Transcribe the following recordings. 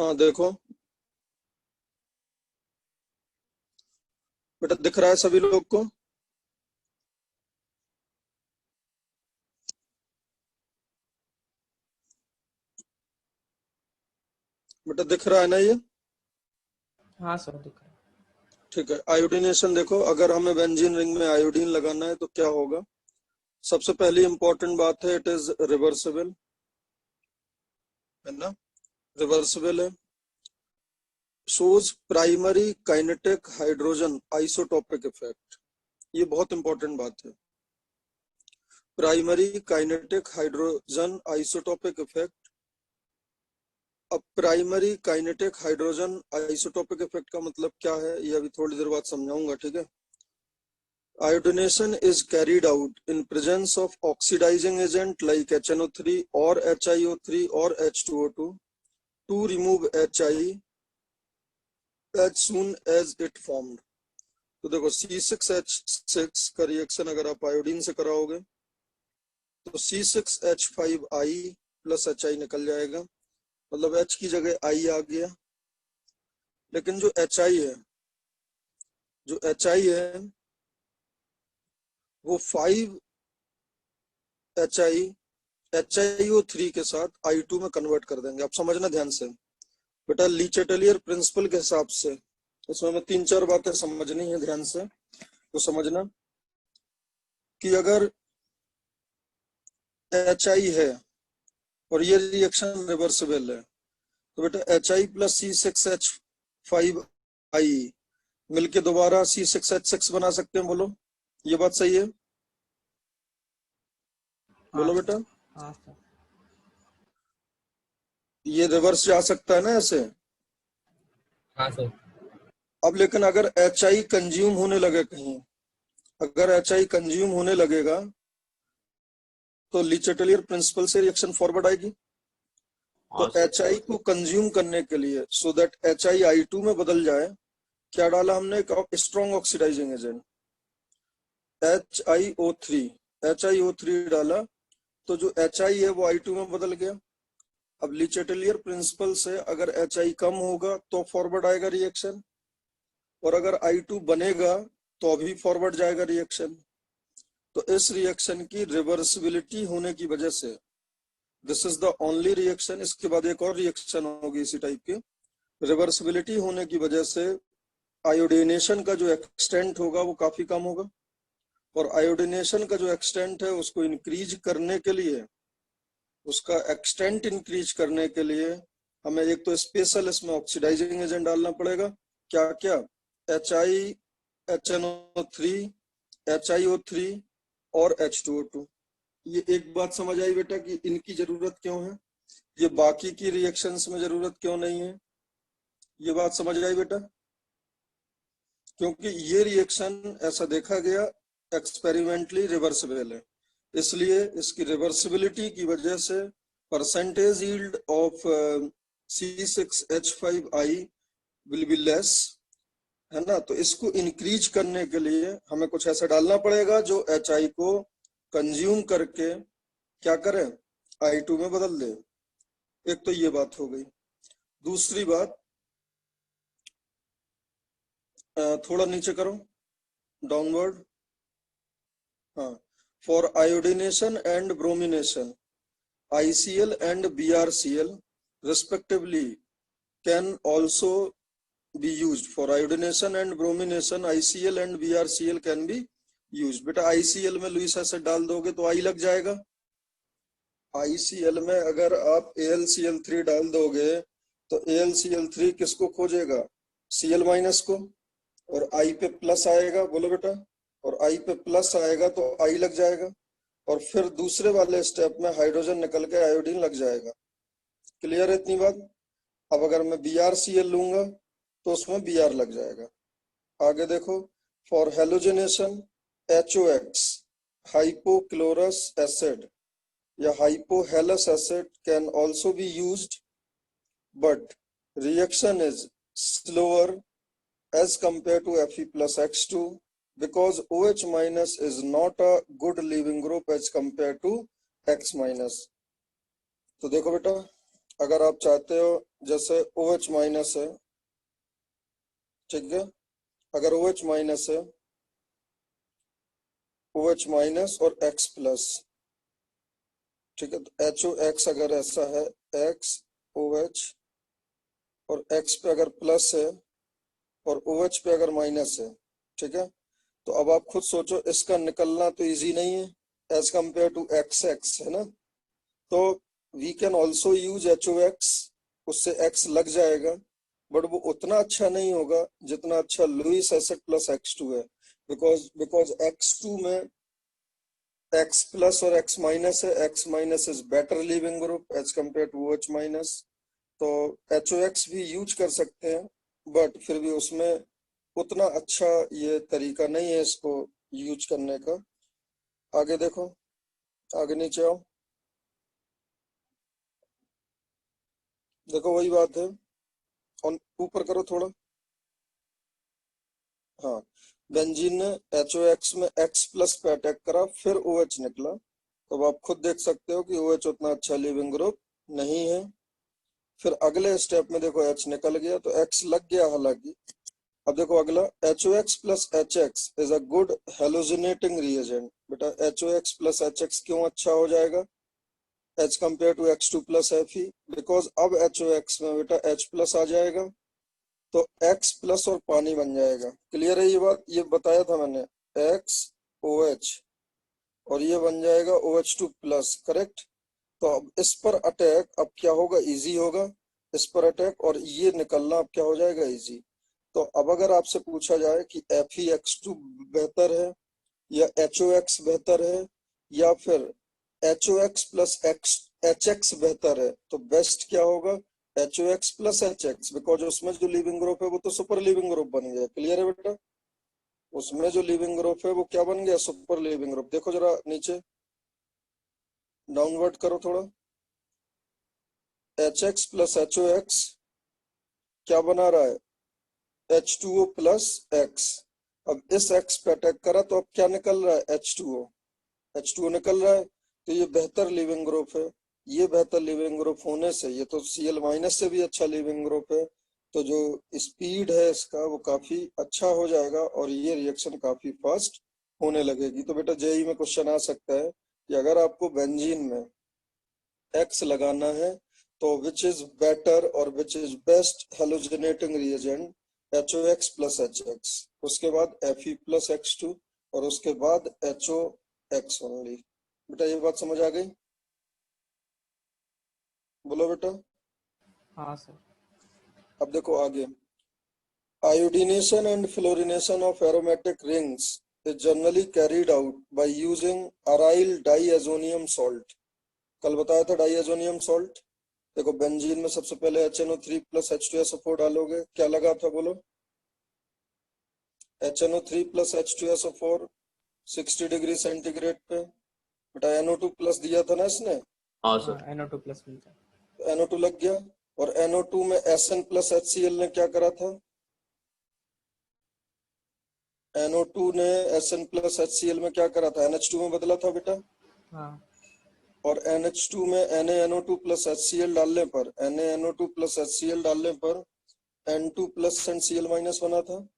हाँ देखो बेटा, दिख रहा है सभी लोग को? बेटा दिख रहा है ना ये? हाँ सर दिख रहा है। ठीक है, आयोडीनेशन देखो, अगर हमें बेंजीन रिंग में आयोडीन लगाना है तो क्या होगा? सबसे पहली इंपॉर्टेंट बात है, इट इज रिवर्सिबल, है ना? रिवर्सिबल है। Shows primary kinetic hydrogen isotopic effect, ये बहुत इंपॉर्टेंट बात है। Primary kinetic hydrogen isotopic effect. अब primary kinetic hydrogen isotopic effect का मतलब क्या है, ये अभी थोड़ी देर बाद समझाऊंगा, ठीक है? Iodination is carried out in presence of oxidizing agent like HNO3 or HiO3 or H2O2 to remove Hi as soon as it formed. तो देखो C6H6 का रिएक्शन अगर आप आयोडीन से कराओगे तो C6H5I प्लस Hi निकल जाएगा, मतलब H की जगह I आ गया। लेकिन जो Hi है वो 5Hi HiO3 के साथ I2 में कन्वर्ट कर देंगे। आप समझना ध्यान से बेटा, ली चैटेलियर प्रिंसिपल के हिसाब से इसमें मैं 3-4 बातें समझनी है ध्यान से, तो समझना कि अगर Hi है और ये रिएक्शन रिवर्सिबल है तो बेटा Hi प्लस C6H5I मिलके दोबारा C6H6 बना सकते हैं। बोलो, ये बात सही है? बोलो बेटा, हाँ सर। ये रिवर्स जा सकता है ना ऐसे? हाँ सर। अब लेकिन अगर Hi कंज्यूम होने लगे कहीं, अगर Hi कंज्यूम होने लगेगा तो ली चैटेलियर प्रिंसिपल से रिएक्शन फॉरवर्ड आएगी। तो Hi को कंज्यूम करने के लिए, सो दैट Hi I2 में बदल जाए, क्या डाला हमने? एक स्ट्रॉन्ग ऑक्सीडाइजिंग एजेंट HiO3 डाला, तो जो Hi है वो I2 में बदल गया। अब ली चैटेलियर प्रिंसिपल से अगर Hi कम होगा तो फॉरवर्ड आएगा रिएक्शन, और अगर I2 बनेगा तो अभी फॉरवर्ड जाएगा रिएक्शन। तो इस रिएक्शन की रिवर्सिबिलिटी होने की वजह से, this is the only reaction, इसके बाद एक और रिएक्शन होगी इसी टाइप की, रिवर्सिबिलिटी होने की वजह से आयोडीनेशन का जो एक्सटेंट होगा वो काफी कम होगा, और आयोडीनेशन का जो एक्सटेंट है उसको इंक्रीज करने के लिए, उसका एक्सटेंट इंक्रीज करने के लिए हमें एक तो स्पेशल इसमें ऑक्सीडाइजिंग एजेंट डालना पड़ेगा। क्या क्या? Hi, HNO3, HiO3 और H2O2। ये एक बात समझ आई बेटा कि इनकी जरूरत क्यों है, ये बाकी की रिएक्शंस में जरूरत क्यों नहीं है? ये बात समझ आई बेटा? क्योंकि ये रिएक्शन ऐसा देखा गया एक्सपेरिमेंटली रिवर्सिबल है, इसलिए इसकी रिवर्सिबिलिटी की वजह से percentage yield of C6H5I will be less, है ना? तो इसको इंक्रीज करने के लिए हमें कुछ ऐसा डालना पड़ेगा जो Hi को कंज्यूम करके क्या करे? I2 में बदल दे। एक तो ये बात हो गई। दूसरी बात, थोड़ा नीचे करो, डाउनवर्ड। हाँ, for iodination and bromination ICl and BrCl respectively can also be used. For iodination and bromination ICl and BrCl can be used. बेटा ICl में लुईस एसिड डाल दोगे तो I लग जाएगा। ICl में अगर आप AlCl3 डाल दोगे तो AlCl3 किसको खोजेगा? Cl माइनस को, और I पे प्लस आएगा। बोलो बेटा, और I पे प्लस आएगा तो I लग जाएगा, और फिर दूसरे वाले स्टेप में हाइड्रोजन निकल के आयोडीन लग जाएगा। क्लियर है इतनी बात? अब अगर मैं BrCl लूंगा तो उसमें Br लग जाएगा। आगे देखो, for halogenation HOX hypochlorous acid या hypohalous acid can also be used, but reaction is slower as compared to Fe plus X2 because OH minus is not a good leaving group as compared to X minus। तो देखो बेटा, अगर आप चाहते हो जैसे OH minus है, ठीक है, अगर OH माइनस है, OH माइनस और X प्लस, ठीक है, तो HOX अगर ऐसा है, X OH और X पे अगर प्लस है और OH पे अगर माइनस है, ठीक है, तो अब आप खुद सोचो, इसका निकलना तो इजी नहीं है एज कंपेयर टू XX, है ना। तो we can also use HOX, उससे X लग जाएगा, बट वो उतना अच्छा नहीं होगा जितना अच्छा लुईस एसिड प्लस X2 है, बिकॉज X2 में X प्लस और X माइनस है, X minus is better leaving group as compare to OH minus. तो HOX भी यूज कर सकते हैं, बट फिर भी उसमें उतना अच्छा ये तरीका नहीं है इसको यूज करने का। आगे देखो, आगे नीचे आओ, देखो वही बात है, और ऊपर करो थोड़ा। हाँ, बेंजीन ने HOX में X प्लस पे अटैक करा, फिर OH निकला, तो अब आप खुद देख सकते हो कि OH उतना अच्छा लिविंग ग्रुप नहीं है। फिर अगले स्टेप में देखो H निकल गया तो X लग गया हालांकि। अब देखो अगला, HOX plus HX is a good halogenating reagent. बेटा HOX प्लस HX क्यों अच्छा हो जाएगा as compare to X2 plus Fe? Because अब HOX में बेटा H प्लस आ जाएगा, तो X प्लस और पानी बन जाएगा। क्लियर है ये बात, ये बताया था मैंने, XOH और ये बन जाएगा OH2 प्लस, करेक्ट। तो अब इस पर अटैक अब क्या होगा, इजी होगा इस पर अटैक, और ये निकलना अब क्या हो जाएगा, इजी। तो अब अगर आपसे पूछा जाए कि FeX2 बेहतर है या HOX बेहतर है या फिर HOX प्लस HX बेहतर है, तो बेस्ट क्या होगा, HOX प्लस HX, बिकॉज उसमें जो लिविंग ग्रुप है वो तो सुपर लिविंग ग्रुप बन गया। क्लियर है बेटा, उसमें जो लिविंग ग्रुप है वो क्या बन गया, सुपर लिविंग ग्रुप। देखो जरा नीचे, डाउनवर्ड करो थोड़ा, HX प्लस HOX क्या बना रहा है, H2O प्लस X। अब इस X पे अटैक करा तो अब क्या निकल रहा है, H2O निकल रहा है, तो ये बेहतर लिविंग ग्रुप है। ये बेहतर लिविंग ग्रुप होने से ये तो Cl माइनस से भी अच्छा लिविंग ग्रुप है, तो जो स्पीड है इसका वो काफी अच्छा हो जाएगा और ये रिएक्शन काफी फास्ट होने लगेगी। तो बेटा जेई में क्वेश्चन आ सकता है कि अगर आपको बेंजीन में X लगाना है तो विच इज बेटर और which is best halogenating reagent, HOX plus HX, उसके बाद Fe प्लस X2 और उसके बाद HOX ओनली। बेटा ये बात समझ आ गई, बोलो बेटा। हाँ सर। अब देखो आगे, iodination and fluorination of aromatic rings is generally carried out by using aryl diazonium salt। कल बताया था डाइएजोनियम सॉल्ट। देखो बेंजीन में सबसे पहले HNO3 प्लस H2SO4 डालोगे, क्या लगा था बोलो, HNO3 plus H2SO4 60 degree centigrade पे, बेटा NO2 प्लस दिया था ना इसने, हाँ हाँ सर। NO2 प्लस मिलता है। तो NO2 लग गया, और NO2 में SN प्लस HCl ने क्या करा था, NO2 ने SN प्लस HCl में क्या करा था, NH2 में बदला था बेटा, हाँ और NH2 में NaNO2 प्लस HCl डालने पर, NaNO2 प्लस HCl डालने पर N2 प्लस Cl माइनस बना था,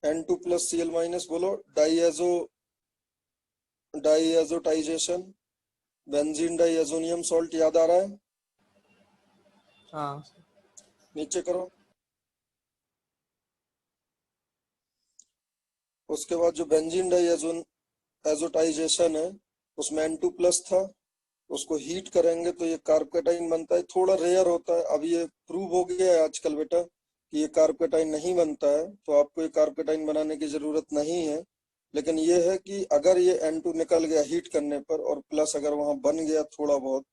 N2 प्लस Cl माइनस, बोलो डाइएजोटाइजेशन, बेंजीन डाइएजोनियम सॉल्ट याद आ रहा है, हाँ सर। नीचे करो। उसके बाद जो बेंजीन डाइएजोटाइजेशन है उसमें N2 प्लस था, उसको हीट करेंगे तो ये कार्बकेटाइन बनता है, थोड़ा रेयर होता है, अब ये प्रूव हो गया है आजकल बेटा कि ये कार्बकेटाइन नहीं बनता है, तो आपको ये कार्बकेटाइन बनाने की जरूरत नहीं है। लेकिन ये है कि अगर ये N2 निकल गया हीट करने पर और प्लस अगर वहां बन गया थोड़ा बहुत,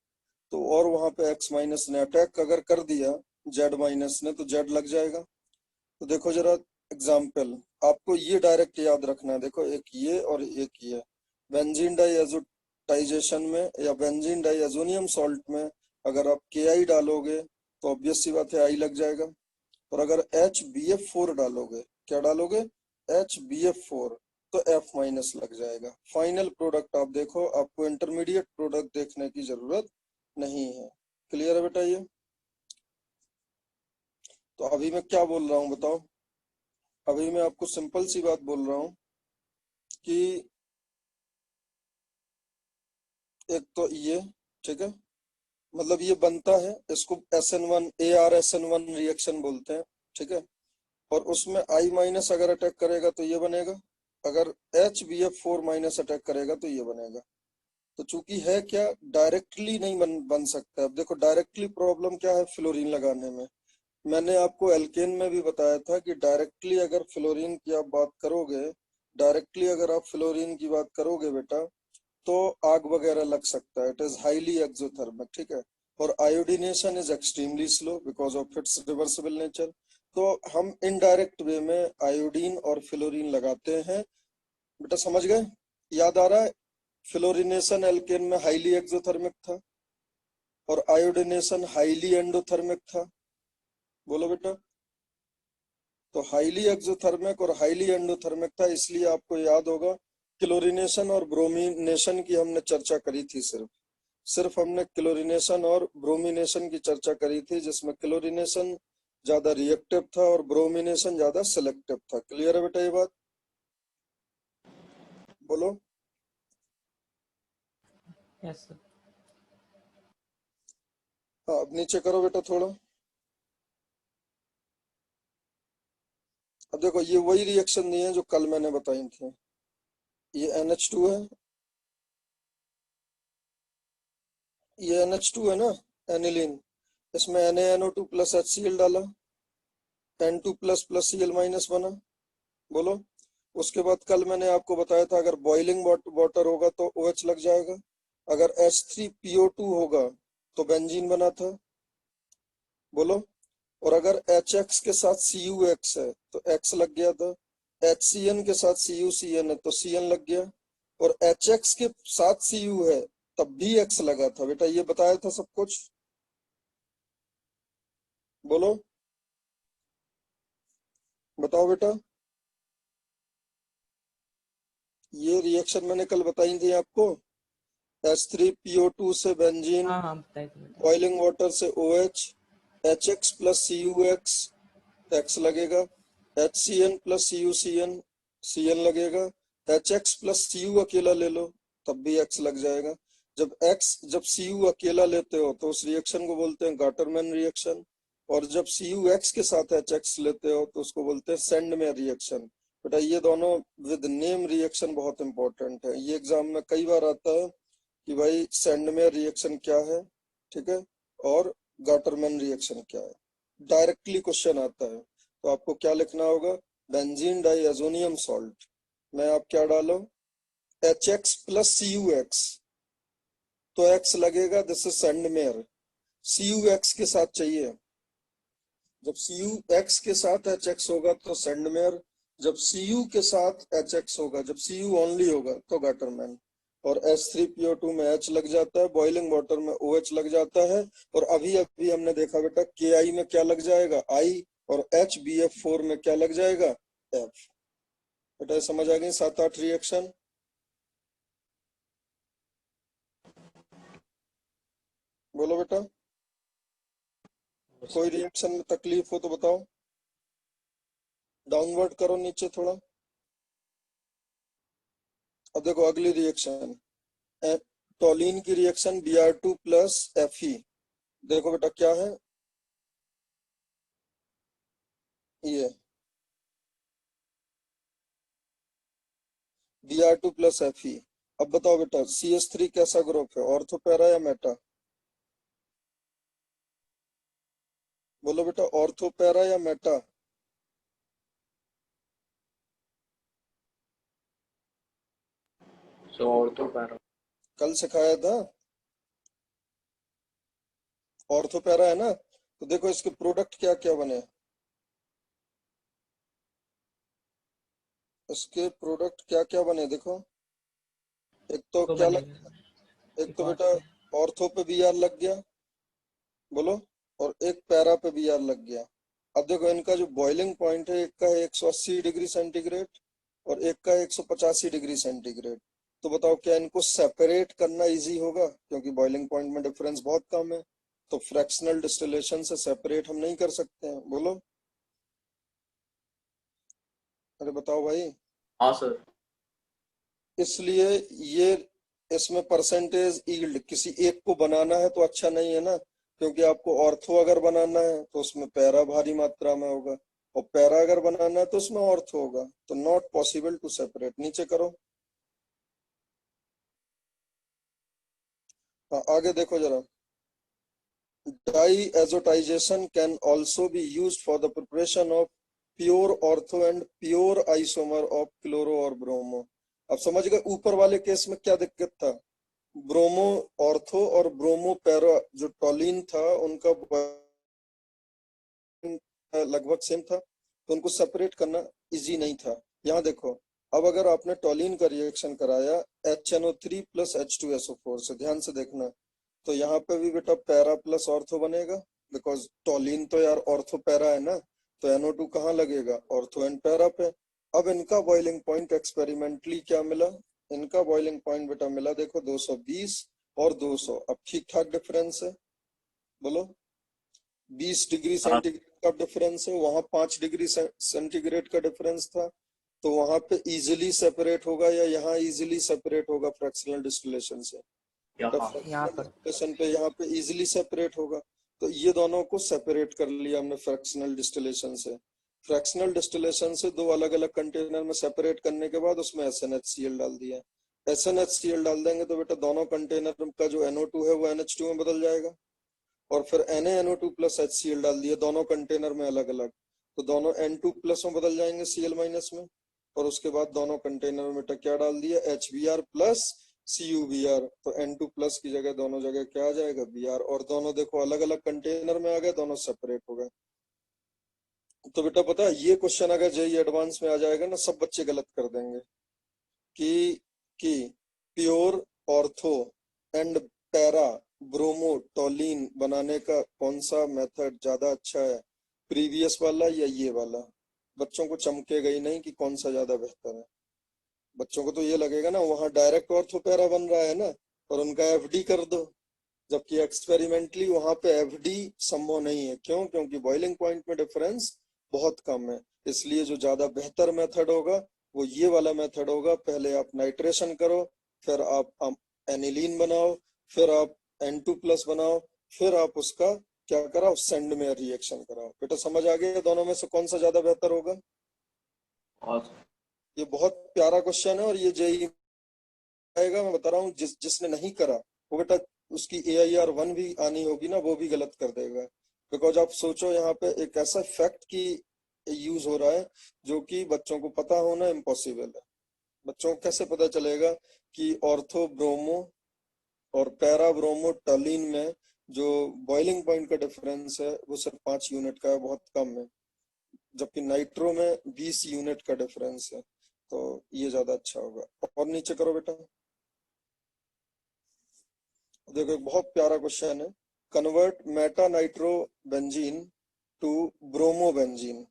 तो और वहां पे X माइनस ने अटैक अगर कर दिया Z माइनस ने, तो Z लग जाएगा। तो देखो जरा एग्जाम्पल, आपको ये डायरेक्ट याद रखना है, देखो एक ये और एक ये, बेंजीन डाइएजोटाइजेशन में या बेंजीन डाइएजोनियम सॉल्ट में अगर आप KI डालोगे तो ऑब्वियस सी बात है I लग जाएगा, और अगर HBF4 डालोगे, क्या डालोगे, HBF4, तो F माइनस लग जाएगा। फाइनल प्रोडक्ट आप देखो, आपको इंटरमीडिएट प्रोडक्ट देखने की जरूरत नहीं है। क्लियर है बेटा ये? तो अभी मैं क्या बोल रहा हूँ बताओ। अभी मैं आपको सिंपल सी बात बोल रहा हूँ कि एक तो ये, ठीक है, मतलब ये बनता है, इसको SN1 AR-SN1 रिएक्शन बोलते हैं, ठीक है। और उसमें I माइनस अगर अटैक करेगा तो ये बनेगा, अगर HBF4 माइनस अटैक करेगा तो ये बनेगा। तो चूंकि है क्या, डायरेक्टली नहीं बन सकता। अब देखो डायरेक्टली प्रॉब्लम क्या है फ्लोरीन लगाने में। मैंने आपको एल्केन में भी बताया था कि डायरेक्टली अगर फ्लोरीन की आप बात करोगे, डायरेक्टली अगर आप फ्लोरीन की बात करोगे बेटा, तो आग वगैरह लग सकता है। इट इज हाईली एक्सोथर्मिक, ठीक है। और iodination is extremely slow because of its reversible nature. तो हम इनडायरेक्ट वे में आयोडीन और फ्लोरीन लगाते हैं। बेटा समझ गए? याद आ रहा है? फ्लोरिनेशन एल्केन में हाईली एक्सोथर्मिक था और आयोडीनेशन हाईली एंडोथर्मिक था। बोलो बेटा। तो हाईली एक्सोथर्मिक और हाईली एंडोथर्मिक था, इसलिए आपको याद होगा क्लोरिनेशन और ब्रोमिनेशन की हमने चर्चा करी थी। सिर्फ हमने क्लोरिनेशन और ब्रोमिनेशन की चर्चा करी थी, जिसमें क्लोरिनेशन ज्यादा रिएक्टिव था और ब्रोमिनेशन ज्यादा सिलेक्टिव था। क्लियर है बेटा ये बात? बोलो। Yes sir. हाँ अब नीचे करो बेटा थोड़ा। अब देखो ये वही रिएक्शन नहीं है जो कल मैंने बताई थी। ये NH2 है, ये NH2 है ना, एनिलीन। इसमें NaNO2 प्लस HCl डाला, N2 plus plus Cl minus बना। बोलो। उसके बाद कल मैंने आपको बताया था अगर बॉइलिंग वाटर होगा तो OH लग जाएगा, अगर H3PO2 होगा तो बेंजीन बना था। बोलो। और अगर HX के साथ CuX है तो X लग गया था, HCN के साथ CuCN है तो CN लग गया, और HX के साथ Cu है तब भी X लगा था। बेटा ये बताया था सब कुछ। बोलो। बताओ बेटा। ये रिएक्शन मैंने कल बताई थी आपको। H3PO2 से बेंजीन, हाँ हाँ बताइए तो बेटा। बॉइलिंग वाटर से OH, HX plus CuX X लगेगा, HCN प्लस CuCN Cn लगेगा, HX प्लस Cu अकेला ले लो तब भी X लग जाएगा। जब Cu अकेला लेते हो तो उस रिएक्शन को बोलते हैं गाटरमैन रिएक्शन, और जब CuX के साथ HX लेते हो तो उसको बोलते हैं सेंडमेयर रिएक्शन। बेटा ये दोनों विद नेम रिएक्शन बहुत इंपॉर्टेंट है। ये एग्जाम में कई बार आता है कि भाई सेंडमेयर रिएक्शन क्या है, ठीक है, और गाटरमैन रिएक्शन क्या है। डायरेक्टली क्वेश्चन आता है तो आपको क्या लिखना होगा, बेंजीन डाइएजोनियम सॉल्ट में आप क्या डालो, HX प्लस CuX, तो X लगेगा, दिस इज सेंडमेयर। CuX के साथ चाहिए, जब CuX के साथ HX होगा तो सेंडमेयर, जब Cu के साथ HX होगा, जब Cu ओनली होगा तो गाटरमैन। और H3PO2 में H लग जाता है, बॉइलिंग वाटर में OH लग जाता है, और अभी अभी हमने देखा बेटा Ki में क्या लग जाएगा, I, और HBF4 में क्या लग जाएगा, F। बेटा समझ आ गई 7-8 रिएक्शन? बोलो बेटा। कोई रिएक्शन में तकलीफ हो तो बताओ। डाउनवर्ड करो नीचे थोड़ा। अब देखो अगली रिएक्शन, टोलिन की रिएक्शन Br2 प्लस Fe। देखो बेटा क्या है ये, Br2 प्लस Fe। अब बताओ बेटा CH3 कैसा ग्रुप है, ऑर्थो पैरा या मेटा? बोलो बेटा ऑर्थो पैरा या मेटा? सो ऑर्थो पैरा। कल सिखाया था, ऑर्थो पैरा है ना। तो देखो इसके प्रोडक्ट क्या क्या बने, इसके प्रोडक्ट क्या क्या बने देखो। एक तो तो क्या बनेगा लग, एक एक तो और बेटा से। ऑर्थो पे Br लग गया, बोलो, और एक पैरा पे Br लग गया। अब देखो इनका जो बॉइलिंग पॉइंट है, एक का है 180 डिग्री सेंटीग्रेड और एक का है 185 डिग्री सेंटीग्रेड। तो बताओ क्या इनको सेपरेट करना इजी होगा, क्योंकि बॉइलिंग पॉइंट में डिफरेंस बहुत कम है, तो फ्रैक्शनल डिस्टिलेशन से सेपरेट हम नहीं कर सकते हैं, बोलो। अरे बताओ भाई। हाँ सर। इसलिए ये इसमें परसेंटेज यील्ड किसी एक को बनाना है तो अच्छा नहीं है ना, क्योंकि आपको ऑर्थो अगर बनाना है तो उसमें पैरा भारी मात्रा में होगा, और पैरा अगर बनाना है तो उसमें ऑर्थो होगा, तो नॉट पॉसिबल टू सेपरेट। नीचे करो। हाँ आगे देखो जरा। Diazotization can also be used for the preparation of pure ortho and pure isomer of chloro और ब्रोमो। अब समझ गए ऊपर वाले केस में क्या दिक्कत था। ब्रोमो ऑर्थो और ब्रोमो पैरा जो टॉलिन था उनका लगभग सेम था, तो उनको सेपरेट करना इजी नहीं था। यहाँ देखो, अब अगर आपने टॉलिन का रिएक्शन कराया HNO3 प्लस H2SO4 से, ध्यान से देखना, तो यहाँ पे भी बेटा पैरा प्लस ऑर्थो बनेगा, बिकॉज टॉलिन तो यार ऑर्थो पैरा है ना, तो NO2 कहाँ लगेगा, ऑर्थो एंड पैरा पे। अब इनका बॉइलिंग पॉइंट एक्सपेरिमेंटली क्या मिला, इनका बॉइलिंग पॉइंट बेटा मिला देखो 220 और 200। अब ठीक ठाक डिफरेंस है, बोलो। 20 डिग्री हाँ सेंटीग्रेड का डिफरेंस है, वहां 5 डिग्री सेंटीग्रेड का डिफरेंस था, तो वहां पे इजीली सेपरेट होगा या यहाँ इजीली सेपरेट होगा फ्रैक्शनल डिस्टिलेशन से, यहाँ यहाँ पर डिस्टिलेशन पे यहाँ पे इजीली सेपरेट होगा। तो ये दोनों को सेपरेट कर लिया हमने फ्रैक्शनल डिस्टिलेशन से। फ्रैक्शनल डिस्टिलेशन से दो अलग अलग कंटेनर में सेपरेट करने के बाद उसमें SnHCl डाल दिया। SnHCl डाल देंगे तो बेटा दोनों कंटेनर का जो NO2 है वो NH2 में बदल जाएगा, और फिर NaNO2 प्लस HCl डाल दिया दोनों कंटेनर में अलग अलग, तो दोनों N2 प्लस में बदल जाएंगे Cl माइनस में, और उसके बाद दोनों कंटेनर में बेटा क्या डाल दिया HBr प्लस CuBr, तो N2 प्लस की जगह दोनों जगह क्या आ जाएगा Br, और दोनों देखो अलग अलग कंटेनर में आ गए, दोनों सेपरेट हो गए। तो बेटा पता है ये क्वेश्चन अगर जेईई एडवांस में आ जाएगा ना, सब बच्चे गलत कर देंगे कि pure ortho and para bromo टॉलिन बनाने का कौन सा मेथड ज्यादा अच्छा है, प्रीवियस वाला या ये वाला। बच्चों को चमकेगा ही नहीं कि कौन सा ज्यादा बेहतर है, बच्चों को तो ये लगेगा ना वहां डायरेक्ट ऑर्थो पैरा बन रहा है ना, और उनका FD कर दो, जबकि एक्सपेरिमेंटली वहां पे FD संभव नहीं है। क्यों? क्योंकि बॉइलिंग पॉइंट में डिफरेंस बहुत कम है, इसलिए जो ज्यादा बेहतर मेथड होगा वो ये वाला मेथड होगा। पहले आप नाइट्रेशन करो, फिर आप एनिलीन बनाओ, फिर आप N2 प्लस बनाओ, फिर आप उसका क्या कराओ, सेंड में रिएक्शन कराओ। बेटा समझ आ गया दोनों में से कौन सा ज्यादा बेहतर होगा। हाँ सर। ये बहुत प्यारा क्वेश्चन है, और ये जेईई आएगा, मैं बता रहा हूँ। जिसने नहीं करा वो बेटा उसकी AIR1 भी आनी होगी ना, वो भी गलत कर देगा। बिकॉज आप सोचो यहाँ पे एक ऐसा फैक्ट की यूज हो रहा है जो कि बच्चों को पता होना इम्पॉसिबल है। बच्चों को कैसे पता चलेगा कि ऑर्थो ब्रोमो और पैरा ब्रोमो टॉलिन में जो बॉइलिंग पॉइंट का डिफरेंस है वो सिर्फ 5 यूनिट का है, बहुत कम है, जबकि नाइट्रो में 20 यूनिट का डिफरेंस है, तो ये ज्यादा अच्छा होगा। और नीचे करो बेटा, देखो एक बहुत प्यारा क्वेश्चन है, convert Meta nitro benzene to bromo benzene.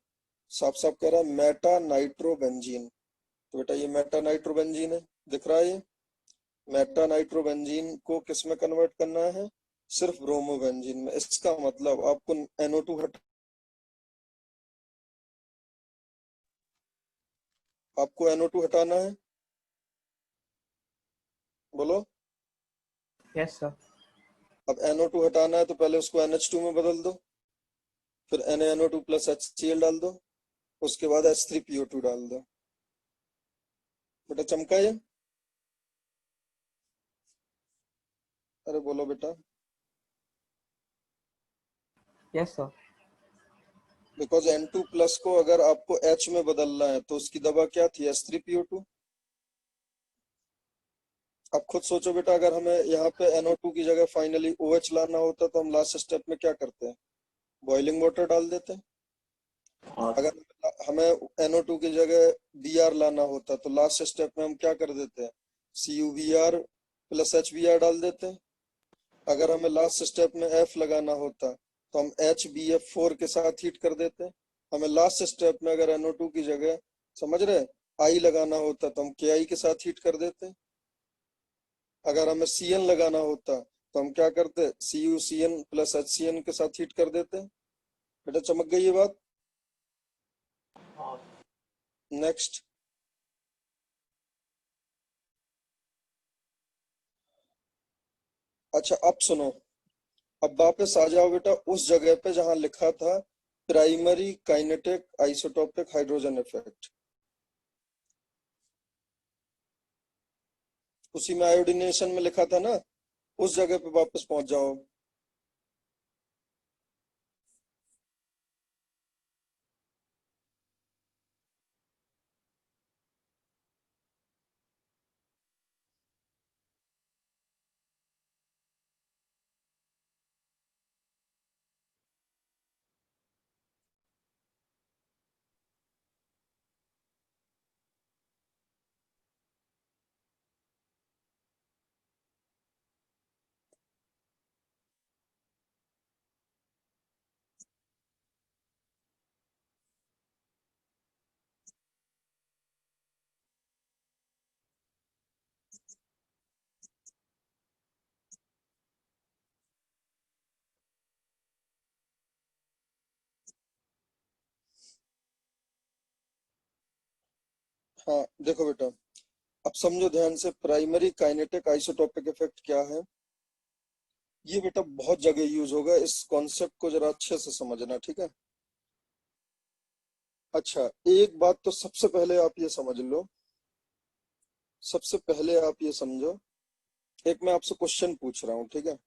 साफ साफ कह रहा है मेटा नाइट्रो बेंजीन, तो बेटा ये मेटा नाइट्रो बेंजीन है, दिख रहा है ये। मेटा नाइट्रो बेंजीन को किस में कन्वर्ट करना है, सिर्फ ब्रोमो बेंजीन में। इसका मतलब आपको NO2 आपको NO2 हटाना है, बोलो। Yes sir. अब NO2 हटाना है तो पहले उसको NH2 में बदल दो, फिर NaNO2 प्लस HCl डाल दो, उसके बाद H3PO2 डाल दो। बेटा चमका ये, अरे बोलो बेटा। Yes sir. Because N2 plus को अगर आपको H में बदलना है तो उसकी दवा क्या थी, H3PO2। अब खुद सोचो बेटा, अगर हमें यहाँ पे NO2 की जगह फाइनली OH लाना होता तो हम लास्ट स्टेप में क्या करते हैं, बॉइलिंग वाटर डाल देते हैं। हाँ अगर हमें NO2 की जगह Br लाना होता तो लास्ट स्टेप में हम क्या कर देते हैं, CuBr प्लस HBr डाल देते हैं। अगर हमें लास्ट स्टेप में F लगाना होता तो हम HBF4 के साथ हीट कर देते। हमें लास्ट स्टेप में अगर NO2 की जगह, समझ रहे, I लगाना होता तो हम KI के साथ हीट कर देते। अगर हमें CN लगाना होता तो हम क्या करते, CuCN प्लस HCN के साथ हीट कर देते। बेटा चमक गई ये बात। हाँ नेक्स्ट, अच्छा अब सुनो, अब वापस आ जाओ बेटा उस जगह पे जहां लिखा था primary kinetic isotopic hydrogen effect, उसी में आयोडीनेशन में लिखा था ना, उस जगह पे वापस पहुंच जाओ। हाँ देखो बेटा, अब समझो ध्यान से, प्राइमरी काइनेटिक आइसोटोपिक इफेक्ट क्या है। ये बेटा बहुत जगह यूज होगा, इस कॉन्सेप्ट को जरा अच्छे से समझना, ठीक है। अच्छा एक बात तो सबसे पहले आप ये समझ लो, सबसे पहले आप ये समझो, एक मैं आपसे क्वेश्चन पूछ रहा हूँ, ठीक है।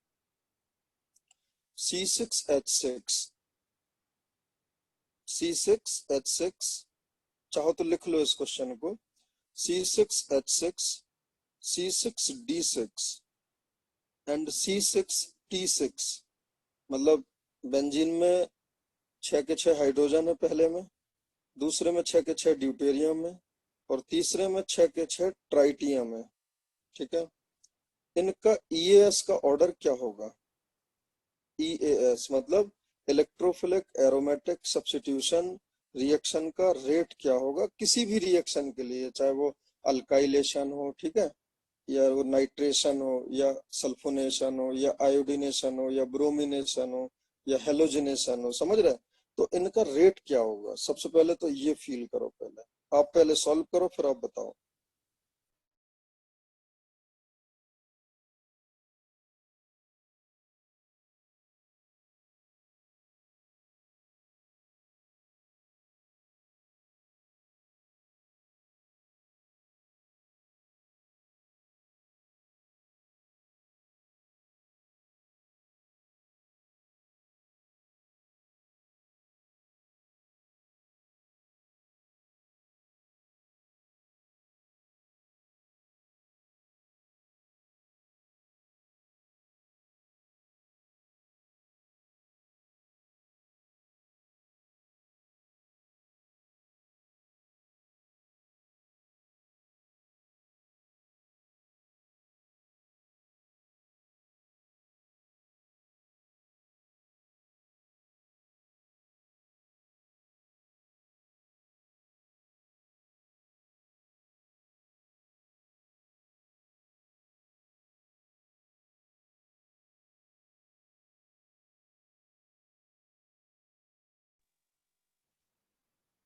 C6H6, C6H6, चाहो तो लिख लो इस क्वेश्चन को, C6H6, C6D6 एंड C6T6, मतलब बेंजीन में 6 के 6 हाइड्रोजन है पहले में, दूसरे में 6 के 6 ड्यूटेरियम है, और तीसरे में 6 के 6 ट्राइटियम है, ठीक है। इनका EAS का ऑर्डर क्या होगा। EAS मतलब इलेक्ट्रोफिलिक एरोमेटिक सब्स्टिट्यूशन रिएक्शन का रेट क्या होगा किसी भी रिएक्शन के लिए, चाहे वो अल्काइलेशन हो, ठीक है, या वो नाइट्रेशन हो, या सल्फोनेशन हो, या आयोडीनेशन हो, या ब्रोमिनेशन हो, या हेलोजिनेशन हो, समझ रहे हैं? तो इनका रेट क्या होगा, सबसे पहले तो ये फील करो, पहले आप पहले सॉल्व करो फिर आप बताओ।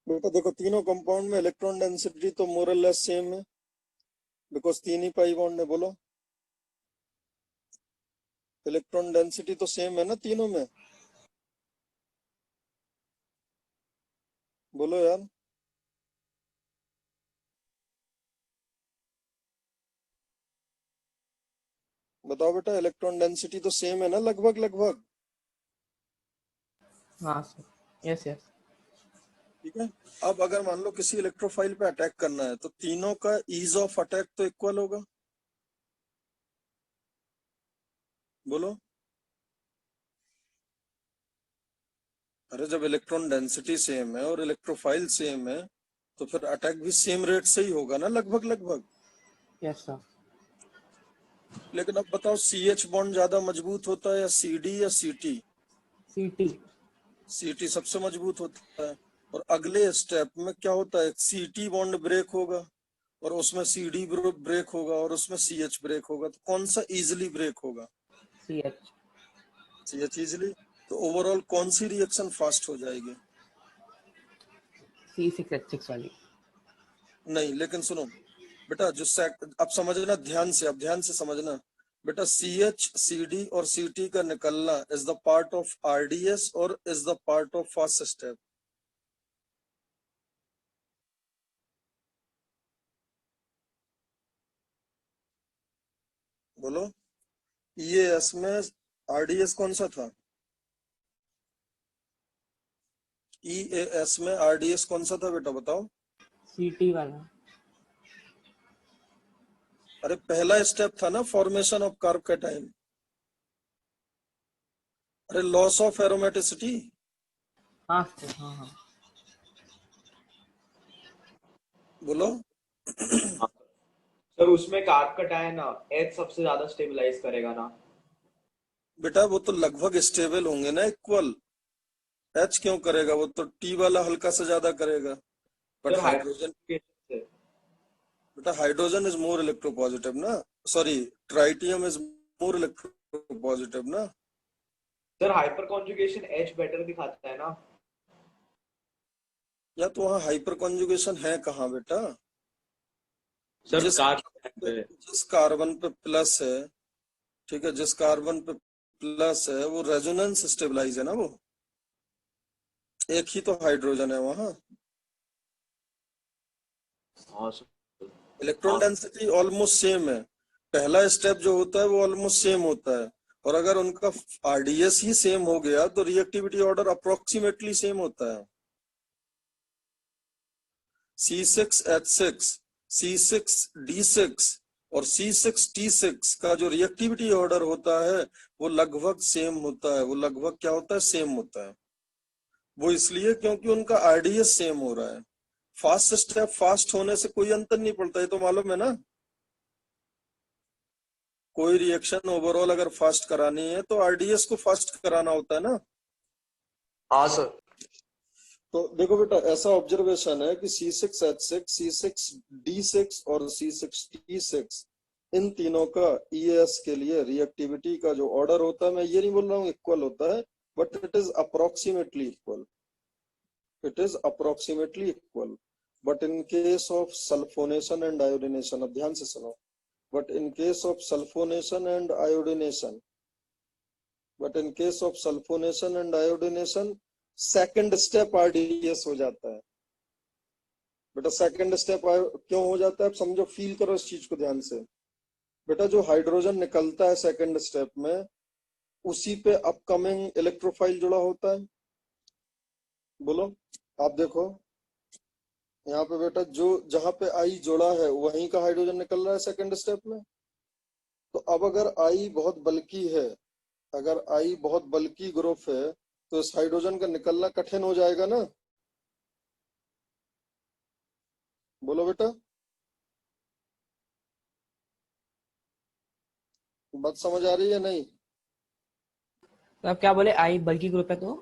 बेटा देखो, तीनों कंपाउंड में इलेक्ट्रॉन डेंसिटी तो मोर लेस सेम है, बिकॉज तीन ही पाई बॉन्ड है। बोलो, इलेक्ट्रॉन डेंसिटी तो सेम है ना तीनों में, बोलो यार। बताओ बेटा, इलेक्ट्रॉन डेंसिटी तो सेम है ना लगभग लगभग, हाँ सर, यस यस। ठीक है। अब अगर मान लो किसी इलेक्ट्रोफाइल पे अटैक करना है तो तीनों का ईज ऑफ अटैक तो इक्वल होगा, बोलो। अरे जब इलेक्ट्रॉन डेंसिटी सेम है और इलेक्ट्रोफाइल सेम है तो फिर अटैक भी सेम रेट से ही होगा ना लगभग लगभग। Yes sir. लेकिन अब बताओ, CH बॉन्ड ज्यादा मजबूत होता है या CD या CT। CT। CT सबसे मजबूत होता है, और अगले स्टेप में क्या होता है, CT बॉन्ड ब्रेक होगा और उसमें CD ब्रेक होगा और उसमें CH ब्रेक होगा, तो कौन सा इजिली ब्रेक होगा? CH. CH easily. तो ओवरऑल कौन सी रिएक्शन फास्ट हो जाएगी? C6H6 वाली. नहीं, लेकिन सुनो बेटा, जो अब समझना ध्यान से, अब ध्यान से समझना बेटा, CH, CD और CT का निकलना is the part of RDS और is the part of fast step. बोलो, EAS में RDS कौन सा था? EAS में RDS कौन सा था बेटा, बताओ? CT वाला. अरे पहला स्टेप था ना, फॉर्मेशन ऑफ कार्ब कैटाइन। अरे लॉस ऑफ एरोमेटिसिटी। हाँ sir, हाँ हाँ. बोलो। सर उसमें कार्ब कटायन ना H सबसे ज्यादा स्टेबलाइज करेगा ना? बेटा वो तो लगभग स्टेबल होंगे ना, इक्वल। H क्यों करेगा? वो तो T वाला हल्का से ज्यादा करेगा। बट सर हाइड्रोजन, हाइड्रोजन से बेटा हाइड्रोजन इज मोर इलेक्ट्रोपॉजिटिव ना, sorry tritium is more electropositive ना। Sir hyperconjugation H better दिखाता है ना? या तो वहाँ हाइपर कॉन्जुगेशन है कहाँ बेटा? सर जिस जिस कार्बन पे प्लस है, ठीक है, जिस कार्बन पे प्लस है वो रेजोनेंस स्टेबलाइज है ना, वो एक ही तो हाइड्रोजन है वहाँ। हाँ sir. Electron density almost same है। पहला स्टेप जो होता है वो ऑलमोस्ट सेम होता है, और अगर उनका RDS ही सेम हो गया तो रिएक्टिविटी ऑर्डर अप्रोक्सीमेटली सेम होता है। C6H6, C6D6 और C6T6 का जो रिएक्टिविटी ऑर्डर होता है वो लगभग सेम होता है। वो लगभग क्या होता है? सेम होता है। वो इसलिए क्योंकि उनका RDS सेम हो रहा है। फास्ट स्टेप फास्ट होने से कोई अंतर नहीं पड़ता, ये तो मालूम है ना। कोई रिएक्शन ओवरऑल अगर फास्ट करानी है तो RDS को फास्ट कराना होता है ना। हाँ सर। तो देखो बेटा, ऐसा ऑब्जर्वेशन है कि C6H6, C6D6 और C6T6 इन तीनों का EAS के लिए रिएक्टिविटी का जो ऑर्डर होता है, मैं ये नहीं बोल रहा हूँ इक्वल होता है, but it is approximately equal. It is approximately equal. But in case of sulphonation and iodination, अब ध्यान से सुनो, but in case of sulfonation and iodination, second step RDS हो जाता है बेटा। सेकंड स्टेप क्यों हो जाता है? अब समझो, फील करो इस चीज को ध्यान से बेटा। जो हाइड्रोजन निकलता है सेकंड स्टेप में, उसी पे अपकमिंग इलेक्ट्रोफाइल जुड़ा होता है। बोलो, आप देखो यहाँ पे बेटा, जो जहां पे I जुड़ा है वहीं का हाइड्रोजन निकल रहा है सेकंड स्टेप में। तो अब अगर I बहुत बल्की है, अगर I बहुत बल्की ग्रुप है, तो इस हाइड्रोजन का निकलना कठिन हो जाएगा ना। बोलो बेटा, बात समझ आ रही है नहीं? तो आप क्या बोले, I बल्कि ग्रुप है तो?